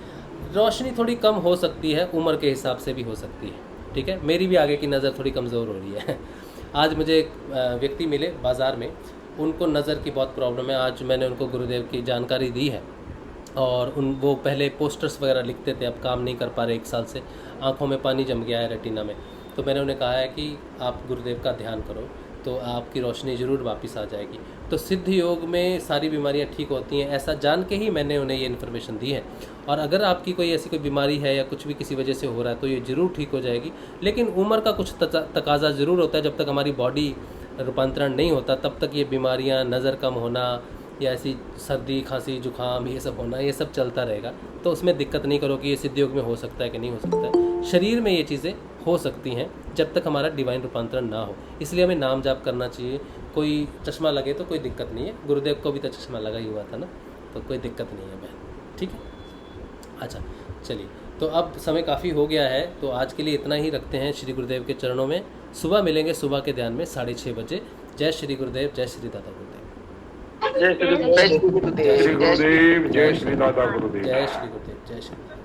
रोशनी थोड़ी कम हो सकती है, उम्र के हिसाब से भी हो सकती है, ठीक है? मेरी भी आगे की नज़र थोड़ी कमज़ोर हो रही है। आज मुझे एक व्यक्ति मिले बाज़ार में, उनको नज़र की बहुत प्रॉब्लम है। आज मैंने उनको गुरुदेव की जानकारी दी है, और वो पहले पोस्टर्स वगैरह लिखते थे, अब काम नहीं कर पा रहे, 1 साल से आँखों में पानी जम गया है रेटिना में। तो मैंने उन्हें कहा है कि आप गुरुदेव का ध्यान करो तो आपकी रोशनी ज़रूर वापस आ जाएगी। तो सिद्ध योग में सारी बीमारियां ठीक होती हैं, ऐसा जान के ही मैंने उन्हें ये इन्फॉर्मेशन दी है। और अगर आपकी कोई ऐसी कोई बीमारी है या कुछ भी किसी वजह से हो रहा है तो ये ज़रूर ठीक हो जाएगी, लेकिन उम्र का कुछ तकाजा ज़रूर होता है। जब तक हमारी बॉडी रूपांतरण नहीं होता तब तक ये बीमारियां, नज़र कम होना या ऐसी सर्दी खांसी जुकाम ये सब होना, ये सब चलता रहेगा। तो उसमें दिक्कत नहीं करो कि ये सिद्ध योग में हो सकता है कि नहीं हो सकता है। शरीर में ये चीज़ें हो सकती हैं जब तक हमारा डिवाइन रूपांतरण ना हो, इसलिए हमें नाम जाप करना चाहिए। कोई चश्मा लगे तो कोई दिक्कत नहीं है, गुरुदेव को भी तो चश्मा लगा ही हुआ था ना, तो कोई दिक्कत नहीं है बहन, ठीक है। अच्छा चलिए, तो अब समय काफ़ी हो गया है, तो आज के लिए इतना ही रखते हैं श्री गुरुदेव के चरणों में। सुबह मिलेंगे सुबह के ध्यान में 6:30 बजे। जय श्री गुरुदेव, जय श्री दादा गुरुदेव, जय श्री गुरुदेव, जय श्री गुरुदेव, जय श्री दादा गुरुदेव। जय श्री गुरुदेव, जय श्री